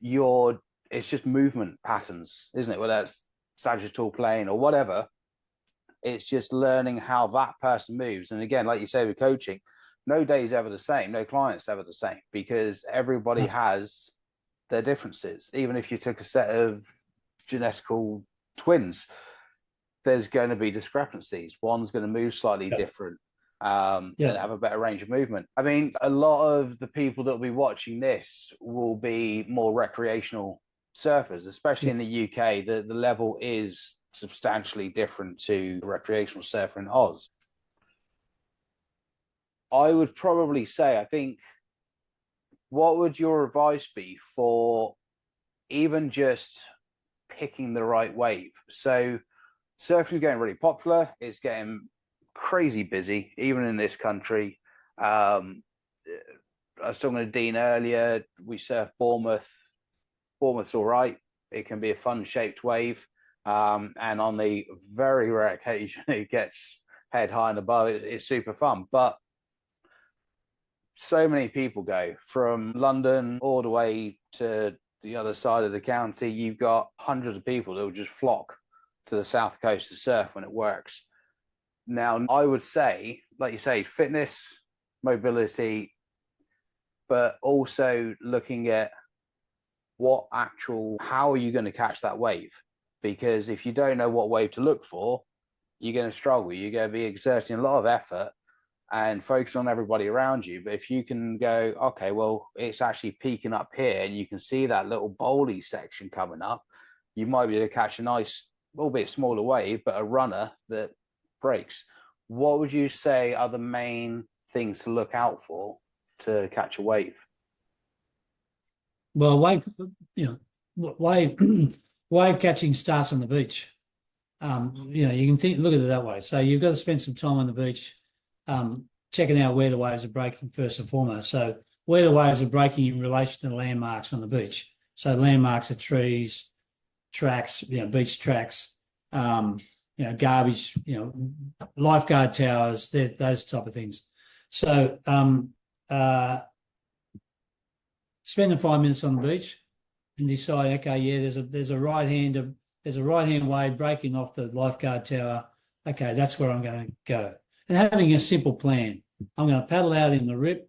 it's just movement patterns, isn't it? Whether it's sagittal plane or whatever, it's just learning how that person moves. And again, like you say with coaching, no day is ever the same, no client's ever the same, because everybody has their differences. Even if you took a set of genetical twins, there's going to be discrepancies. One's going to move slightly different and have a better range of movement. I mean, a lot of the people that will be watching this will be more recreational surfers, especially in the UK. The level is substantially different to recreational surfer in Oz. I would probably say, I think, what would your advice be for even just picking the right wave? So surfing is getting really popular. It's getting crazy busy, even in this country. I was talking to Dean earlier. We surf Bournemouth. Bournemouth's all right. It can be a fun-shaped wave. And on the very rare occasion it gets head high and above, it's super fun. But so many people go from London all the way to the other side of the county. You've got hundreds of people that will just flock to the south coast to surf when it works. Now, I would say, like you say, fitness, mobility, but also looking at how are you going to catch that wave? Because if you don't know what wave to look for, you're going to struggle. You're going to be exerting a lot of effort and focus on everybody around you. But if you can go, okay, well, it's actually peaking up here and you can see that little bowly section coming up, you might be able to catch a nice, albeit smaller wave, but a runner that breaks. What would you say are the main things to look out for to catch a wave? Well, wave catching starts on the beach. You can look at it that way. So you've got to spend some time on the beach, checking out where the waves are breaking first and foremost. So where the waves are breaking in relation to landmarks on the beach. So landmarks are trees, tracks, beach tracks, garbage, lifeguard towers, those type of things. So spending 5 minutes on the beach and decide, okay, there's a right hand wave breaking off the lifeguard tower. Okay, that's where I'm going to go. And having a simple plan. I'm going to paddle out in the rip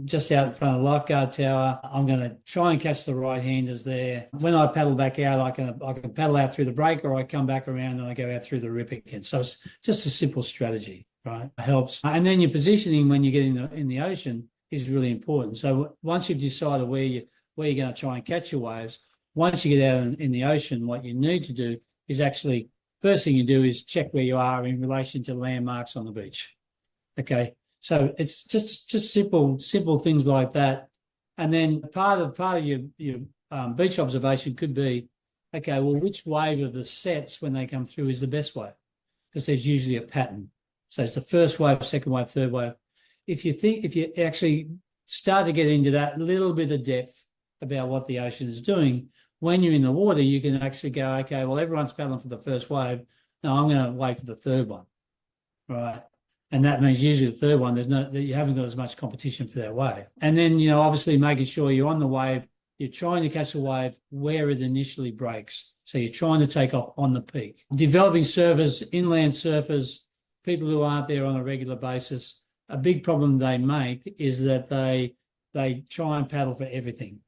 just out in front of the lifeguard tower. I'm going to try and catch the right-handers there. When I paddle back out, I can paddle out through the break, or I come back around and I go out through the rip again. So it's just a simple strategy, right? It helps. And then your positioning when you get in the ocean is really important. So once you've decided where you're going to try and catch your waves, once you get out in the ocean, what you need to do is actually, first thing you do is check where you are in relation to landmarks on the beach. Okay. So it's just simple things like that. And then part of your beach observation could be, okay, well, which wave of the sets when they come through is the best wave? Because there's usually a pattern. So it's the first wave, second wave, third wave. If you actually start to get into that little bit of depth about what the ocean is doing, when you're in the water, you can actually go, okay, well, everyone's paddling for the first wave. No, I'm going to wait for the third one, right? And that means usually the third one, you haven't got as much competition for that wave. And then, obviously making sure you're on the wave, you're trying to catch the wave where it initially breaks. So you're trying to take off on the peak. Developing surfers, inland surfers, people who aren't there on a regular basis, a big problem they make is that they try and paddle for everything.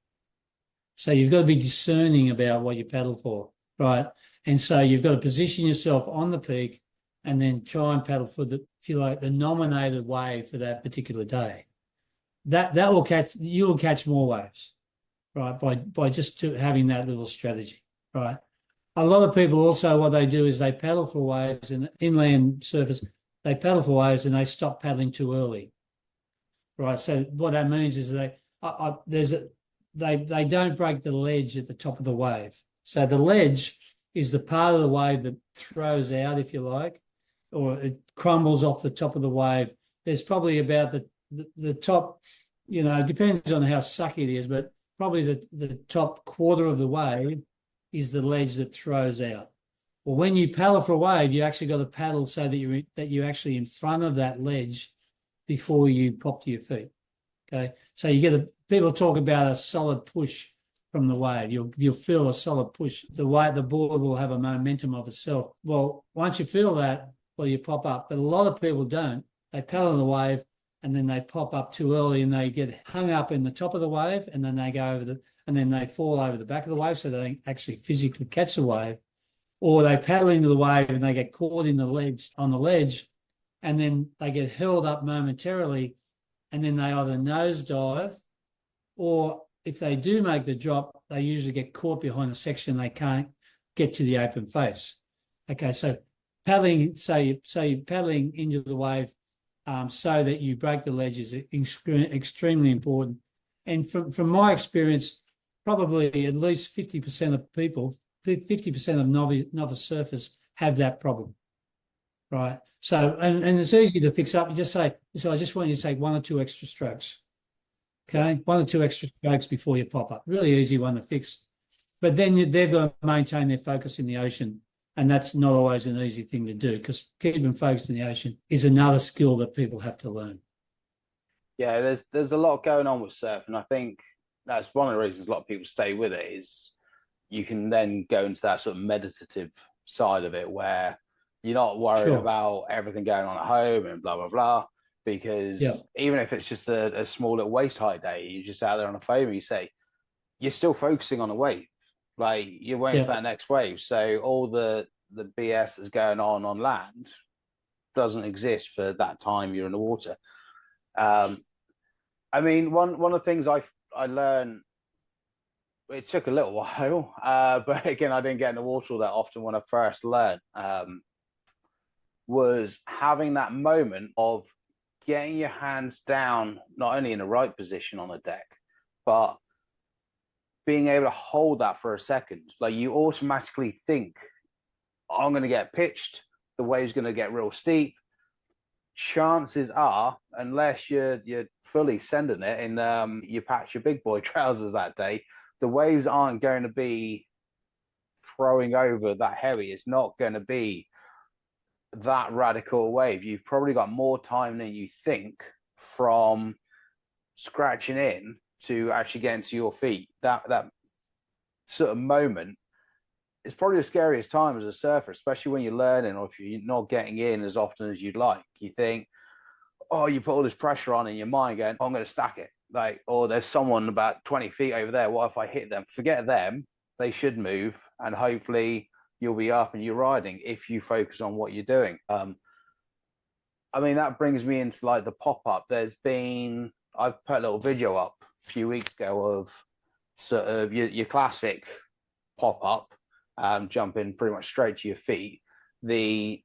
So you've got to be discerning about what you paddle for, right? And so you've got to position yourself on the peak and then try and paddle for the, if you like, the nominated wave for that particular day. That will catch, you will catch more waves, right? By just having that little strategy, right? A lot of people also, what they do is they paddle for waves, and inland surfers, they paddle for waves and they stop paddling too early, right? So what that means is they don't break the ledge at the top of the wave. So the ledge is the part of the wave that throws out, if you like, or it crumbles off the top of the wave. There's probably about the top, it depends on how sucky it is, but probably the top quarter of the wave is the ledge that throws out. Well, when you paddle for a wave, you actually got to paddle so that you're actually in front of that ledge before you pop to your feet. Okay, so people talk about a solid push from the wave. You'll feel a solid push. The board will have a momentum of itself. Well, once you feel that, well, you pop up. But a lot of people don't. They paddle on the wave and then they pop up too early and they get hung up in the top of the wave and then they go and then they fall over the back of the wave so they don't actually physically catch the wave. Or they paddle into the wave and they get caught on the ledge, and then they get held up momentarily, and then they either nosedive, or if they do make the drop, they usually get caught behind a section they can't get to the open face. Okay, so paddling, you're paddling into the wave so that you break the ledge is extremely important. And from my experience, probably at least 50% of people, 50% of novice surfers have that problem, right? So, and it's easy to fix up. You just say, so I just want you to take 1 or 2 extra strokes, okay? 1 or 2 extra strokes before you pop up. Really easy one to fix. But then they've got to maintain their focus in the ocean, and that's not always an easy thing to do because keeping focused in the ocean is another skill that people have to learn. Yeah, there's a lot going on with surf, and I think that's one of the reasons a lot of people stay with it is you can then go into that sort of meditative side of it where you're not worried about everything going on at home and blah, blah, blah. Because even if it's just a small little waist height day, you're just out there on a foam, you say, you're still focusing on a wave. Like you're waiting for that next wave. So all the BS that's going on land doesn't exist for that time you're in the water. I mean, one of the things I learned, it took a little while, but again, I didn't get in the water all that often when I first learned, was having that moment of getting your hands down, not only in the right position on the deck, but being able to hold that for a second. Like you automatically think, I'm going to get pitched, the wave's going to get real steep. Chances are, unless you're fully sending it in you patch your big boy trousers that day, the waves aren't going to be throwing over that heavy. It's not going to be that radical wave. You've probably got more time than you think from scratching in to actually getting to your feet. That sort of moment is probably the scariest time as a surfer, especially when you're learning or if you're not getting in as often as you'd like. You think, oh, you put all this pressure on in your mind going, oh, I'm going to stack it. Like, or there's someone about 20 feet over there. What if I hit them? Forget them. They should move. And hopefully you'll be up and you're riding if you focus on what you're doing. I mean, that brings me into like the pop-up. I've put a little video up a few weeks ago of sort of your classic pop-up, jumping pretty much straight to your feet. The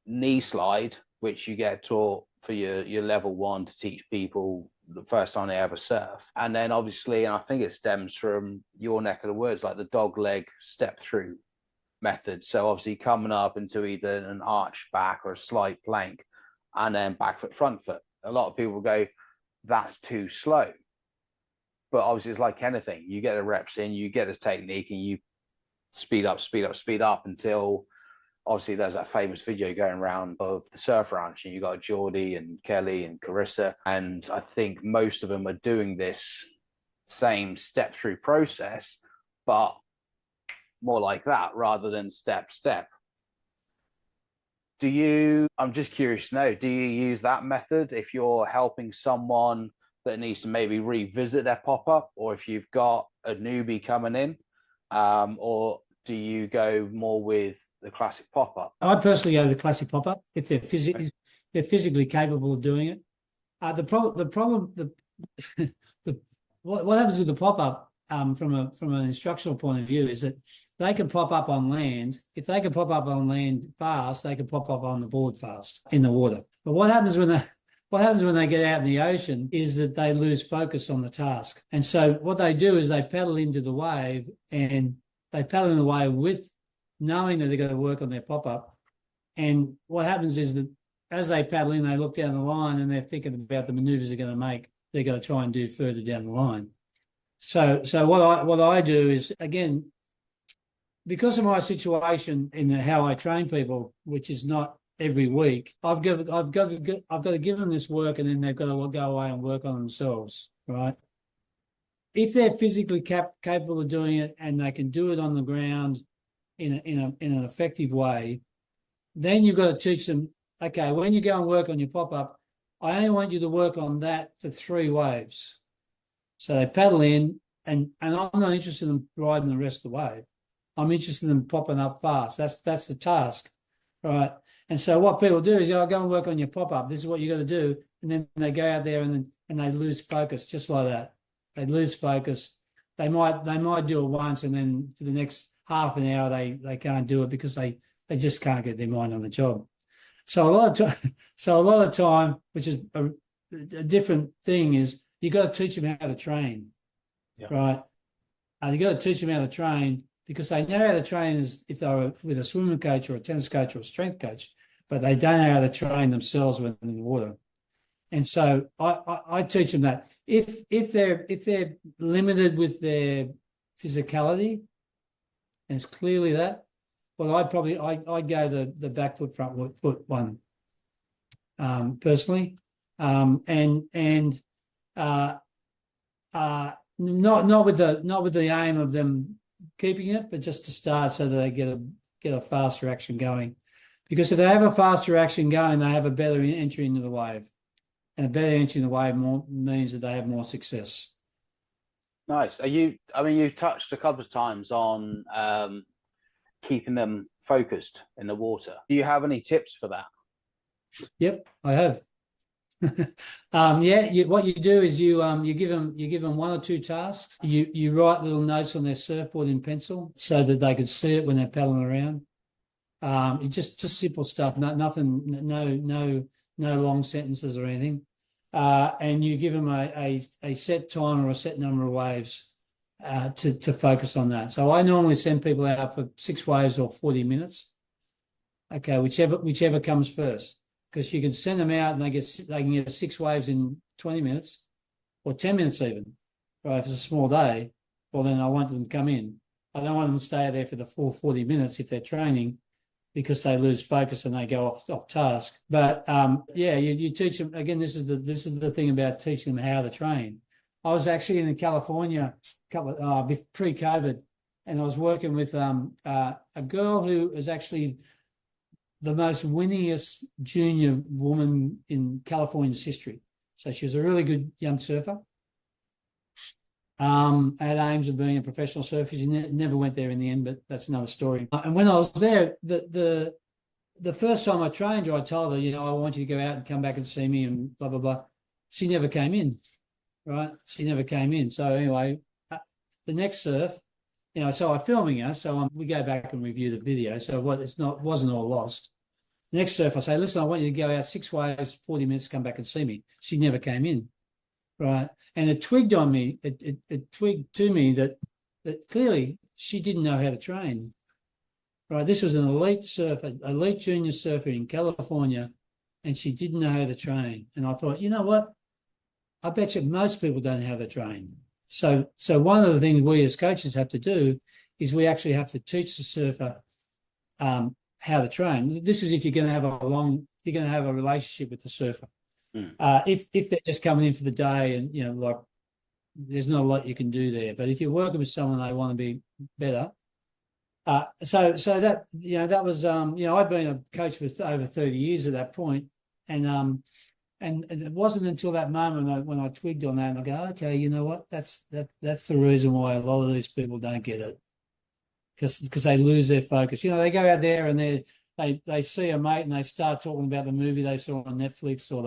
knee slide, which you get taught for your level 1 to teach people the first time they ever surf. And then obviously, and I think it stems from your neck of the woods, like the dog leg step through method. So obviously coming up into either an arch back or a slight plank and then back foot, front foot. A lot of people go, that's too slow. But obviously it's like anything. You get the reps in, you get the technique and you speed up until obviously there's that famous video going around of the surf ranch and you got Geordie and Kelly and Carissa. And I think most of them are doing this same step through process, but more like that rather than step. I'm just curious to know, do you use that method if you're helping someone that needs to maybe revisit their pop-up, or if you've got a newbie coming in, or do you go more with the classic pop-up? I personally go to the classic pop-up if they're physically capable of doing it. What happens with the pop-up from an instructional point of view is that they can pop up on land. If they can pop up on land fast, they can pop up on the board fast in the water. But what happens when they get out in the ocean is that they lose focus on the task. And so what they do is they paddle into the wave, and they paddle in the wave with knowing that they're going to work on their pop-up. And what happens is that as they paddle in, they look down the line and they're thinking about the maneuvers they're going to make, they're going to try and do further down the line. So what I do is, again, because of my situation in how I train people, which is not every week, I've got to give them this work, and then they've got to go away and work on themselves, right? If they're physically capable of doing it and they can do it on the ground in an effective way, then you've got to teach them, okay, when you go and work on your pop-up, I only want you to work on that for 3 waves. So they paddle in, and I'm not interested in riding the rest of the wave. I'm interested in popping up fast. That's the task, right? And so what people do is, go and work on your pop-up. This is what you got to do. And then they go out there and they lose focus just like that. They lose focus. They might do it once, and then for the next half an hour they can't do it because they just can't get their mind on the job. So a lot of time, which is a different thing, is you got to teach them how to train, right? You got to teach them how to train, because they know how to train as if they were with a swimming coach or a tennis coach or a strength coach, but they don't know how to train themselves when in the water. And so I teach them that if they're limited with their physicality, and it's clearly that, well, I'd go the back foot, front foot one, personally, and not with the aim of them keeping it, but just to start so that they get a faster action going. Because if they have a faster action going, they have a better entry into the wave, and a better entry in the wave means that they have more success. Nice. You've touched a couple of times on keeping them focused in the water. Do you have any tips for that? Yep, I have. What you do is you give them 1 or 2 tasks. You write little notes on their surfboard in pencil so that they can see it when they're paddling around. It's just simple stuff. Nothing. No long sentences or anything. And you give them a set time or a set number of waves to focus on that. So I normally send people out for 6 waves or 40 minutes. Okay, whichever comes first. Because you can send them out and they can get 6 waves in 20 minutes or 10 minutes even. Right? If it's a small day, well, then I want them to come in. I don't want them to stay there for the full 40 minutes if they're training, because they lose focus and they go off task. But you teach them. Again, this is the thing about teaching them how to train. I was actually in California pre-COVID, and I was working with a girl who is actually the most winningest junior woman in California's history. So she was a really good young surfer. Had aims of being a professional surfer. She never went there in the end, but that's another story. And when I was there, the first time I trained her, I told her, I want you to go out and come back and see me and blah, blah, blah. She never came in, right? She never came in. So anyway, the next surf, so I'm filming her. So we go back and review the video. So wasn't all lost. Next surf, I say, listen, I want you to go out 6 waves, 40 minutes, come back and see me. She never came in. Right. And it twigged on me, it twigged to me that clearly she didn't know how to train. Right. This was an elite surfer, elite junior surfer in California, and she didn't know how to train. And I thought, you know what? I bet you most people don't know how to train. So one of the things we as coaches have to do is we actually have to teach the surfer how to train. This is if you're going to have a relationship with the surfer. If they're just coming in for the day and there's not a lot you can do there. But if you're working with someone they want to be better, So that that was I'd been a coach for over 30 years at that point, and it wasn't until that moment when I twigged on that and I go, okay, you know what, that's the reason why a lot of these people don't get it, because they lose their focus. They go out there and they see a mate and they start talking about the movie they saw on Netflix, or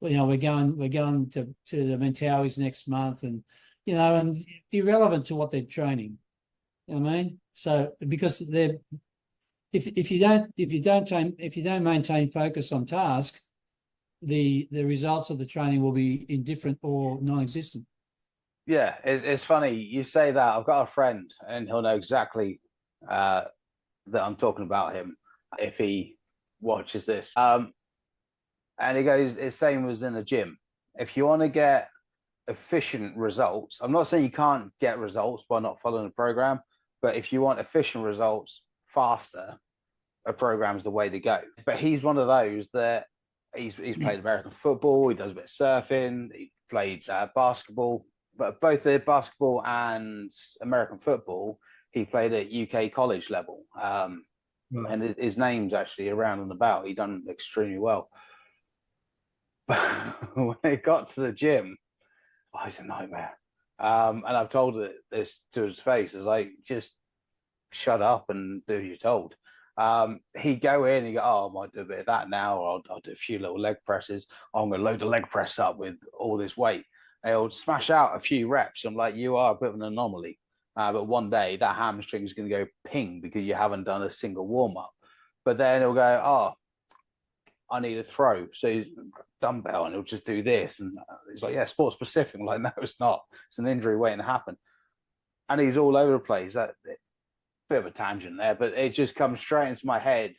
we're going to the Mentawais next month, and and irrelevant to what they're training. You know what I mean? So because if you don't maintain focus on task, the results of the training will be indifferent or non-existent. Yeah, it's funny you say that. I've got a friend, and he'll know exactly that I'm talking about him if he watches this. And he goes, it's same as in the gym. If you want to get efficient results, I'm not saying you can't get results by not following the program, but if you want efficient results faster, a program's the way to go. But he's one of those that he's played American football, he does a bit of surfing, he played basketball, but both the basketball and American football, he played at UK college level. And his name's actually around and about. He done extremely well. But when it got to the gym, it's a nightmare. And I've told this to his face. It's like, just shut up and do what you're told. He'd go in and go, I might do a bit of that now, or I'll do a few little leg presses. I'm going to load the leg press up with all this weight. And he'll smash out a few reps. I'm like, you are a bit of an anomaly. But one day that hamstring is going to go ping because you haven't done a single warm up. But then he'll go, I need a throw. So he's dumbbell and he'll just do this. And he's like, yeah, sports specific. I'm like, no, it's not. It's an injury waiting to happen. And he's all over the place. Bit of a tangent there, but it just comes straight into my head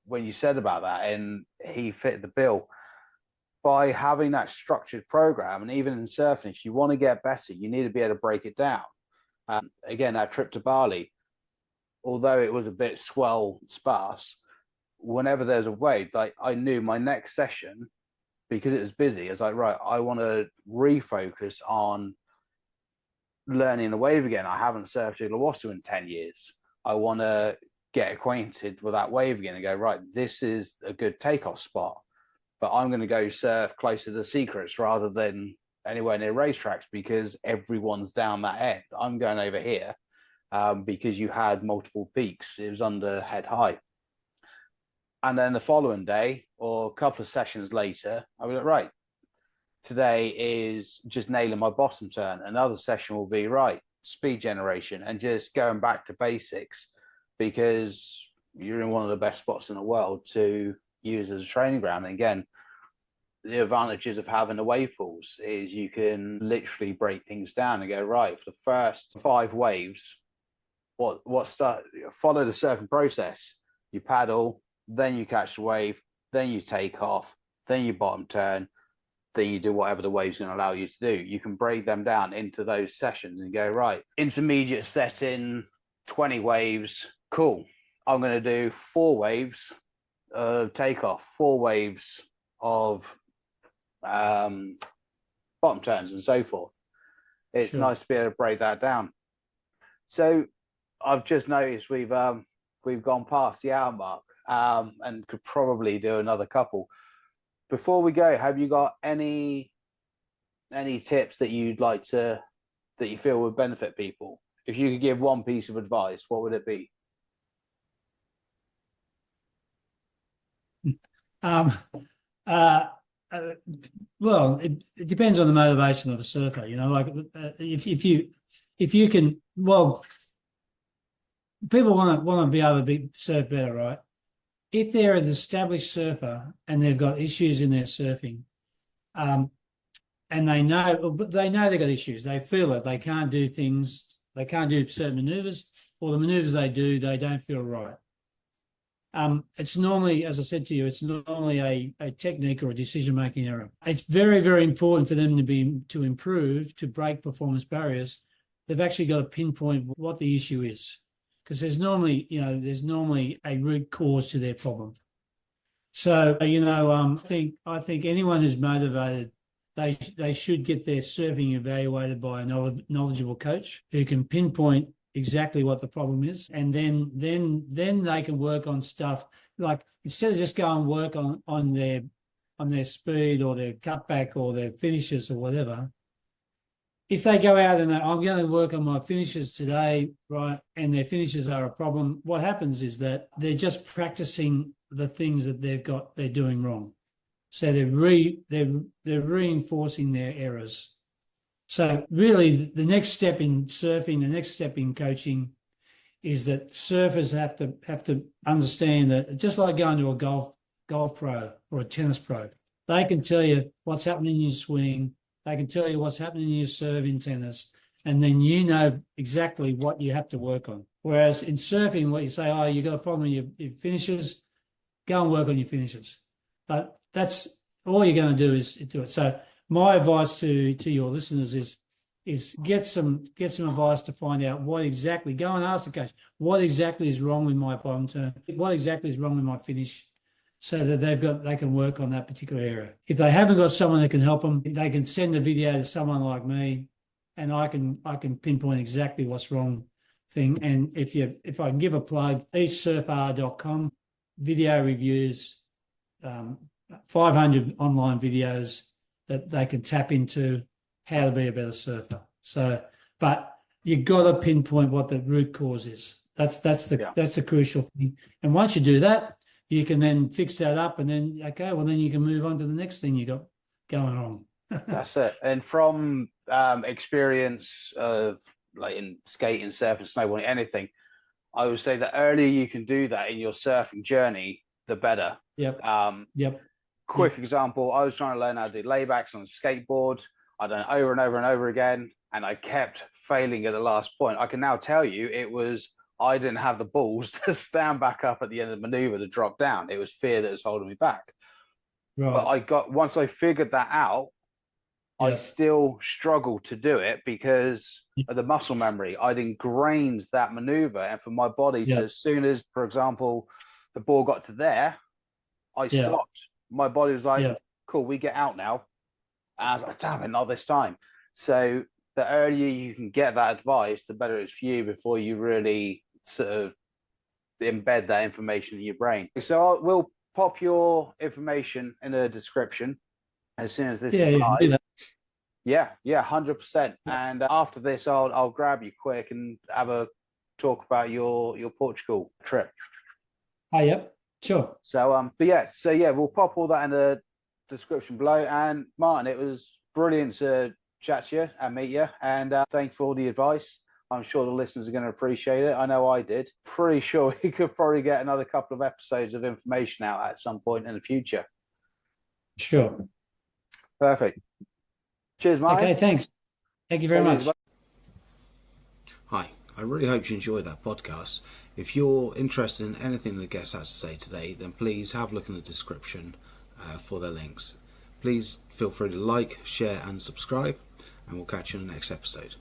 when you said about that, and he fit the bill. By having that structured program, and even in surfing, if you want to get better, you need to be able to break it down. Again, our trip to Bali, although it was a bit swell sparse, whenever there's a wave, like I knew my next session, because it was busy, I was like, right, I want to refocus on learning the wave again. I haven't surfed Uluwatu in 10 years. I want to get acquainted with that wave again and go, right, this is a good takeoff spot, but I'm going to go surf closer to the secrets rather than anywhere near racetracks because everyone's down that end. I'm going over here because you had multiple peaks. It was under head high. And then the following day or a couple of sessions later, I was like, right, today is just nailing my bottom turn. Another session will be, right, speed generation and just going back to basics because you're in one of the best spots in the world to use as a training ground. And again, the advantages of having the wave pools is you can literally break things down and go, right, for the first 5 waves, follow the surfing process. You paddle, then you catch the wave, then you take off, then you bottom turn, then you do whatever the wave's going to allow you to do. You can break them down into those sessions and go, right, intermediate setting, 20 waves, cool. I'm going to do 4 waves of takeoff, 4 waves of bottom turns and so forth. It's nice to be able to break that down. So I've just noticed we've gone past the hour mark and could probably do another couple. Before we go, have you got any tips that you'd like to, that you feel would benefit people? If you could give one piece of advice, what would it be? Well, it depends on the motivation of a surfer. Like if you can, well, people want to be able to surf better, right? If they're an established surfer and they've got issues in their surfing, and they know they've got issues, they feel it, they can't do things, they can't do certain maneuvers, or the maneuvers they do, they don't feel right. It's normally, as I said to you, it's normally a technique or a decision-making error. It's very, very important for them to improve, to break performance barriers. They've actually got to pinpoint what the issue is, because there's normally a root cause to their problem. So, I think anyone who's motivated, they should get their surfing evaluated by a knowledgeable coach who can pinpoint exactly what the problem is, and then they can work on stuff like, instead of just going work on their speed or their cutback or their finishes or whatever. If they go out and I'm going to work on my finishes today, right, and their finishes are a problem, what happens is that they're just practicing the things that they're doing wrong. So they're reinforcing their errors. So really, the next step in surfing, the next step in coaching, is that surfers have to understand that, just like going to a golf pro or a tennis pro, they can tell you what's happening in your swing. They can tell you what's happening in your serve in tennis, and then you know exactly what you have to work on. Whereas in surfing, what you say, oh, you got a problem with your finishes, go and work on your finishes. But that's all you're going to do is do it. So my advice to your listeners is get some advice to find out what exactly. Go and ask the coach, what exactly is wrong with my bottom turn? What exactly is wrong with my finish? So that they can work on that particular area. If they haven't got someone that can help them, they can send a video to someone like me, and I can pinpoint exactly what's wrong thing. And if I can give a plug, eastsurfr.com, video reviews, 500 online videos that they can tap into how to be a better surfer. So, but you've got to pinpoint what the root cause is. That's the crucial thing. And once you do that, you can then fix that up, and then, okay, well, then you can move on to the next thing you got going on. That's it. And from experience of like in skating, surfing, snowboarding, anything, I would say the earlier you can do that in your surfing journey, the better. Yep. Quick example, I was trying to learn how to do laybacks on a skateboard. I done it over and over and over again, and I kept failing at the last point. I can now tell you I didn't have the balls to stand back up at the end of the maneuver to drop down. It was fear that was holding me back. Right. But once I figured that out, I still struggled to do it because of the muscle memory. I'd ingrained that maneuver, and for my body to, as soon as, for example, the ball got to there, I stopped. My body was like, cool, we get out now. And I was like, damn it, not this time. So the earlier you can get that advice, the better it's for you before you really sort of embed that information in your brain. So we'll pop your information in the description as soon as this is live. Yeah, 100%. And after this, I'll grab you quick and have a talk about your Portugal trip. Oh, yep, sure. So we'll pop all that in the description below. And Martin, it was brilliant to chat to you and meet you, and thanks for all the advice. I'm sure the listeners are going to appreciate it. I know I did. Pretty sure we could probably get another couple of episodes of information out at some point in the future. Sure. Perfect. Cheers, Martin. Okay, thanks. Thank you very much. Hi, I really hope you enjoyed that podcast. If you're interested in anything the guest has to say today, then please have a look in the description for their links. Please feel free to like, share and subscribe, and we'll catch you in the next episode.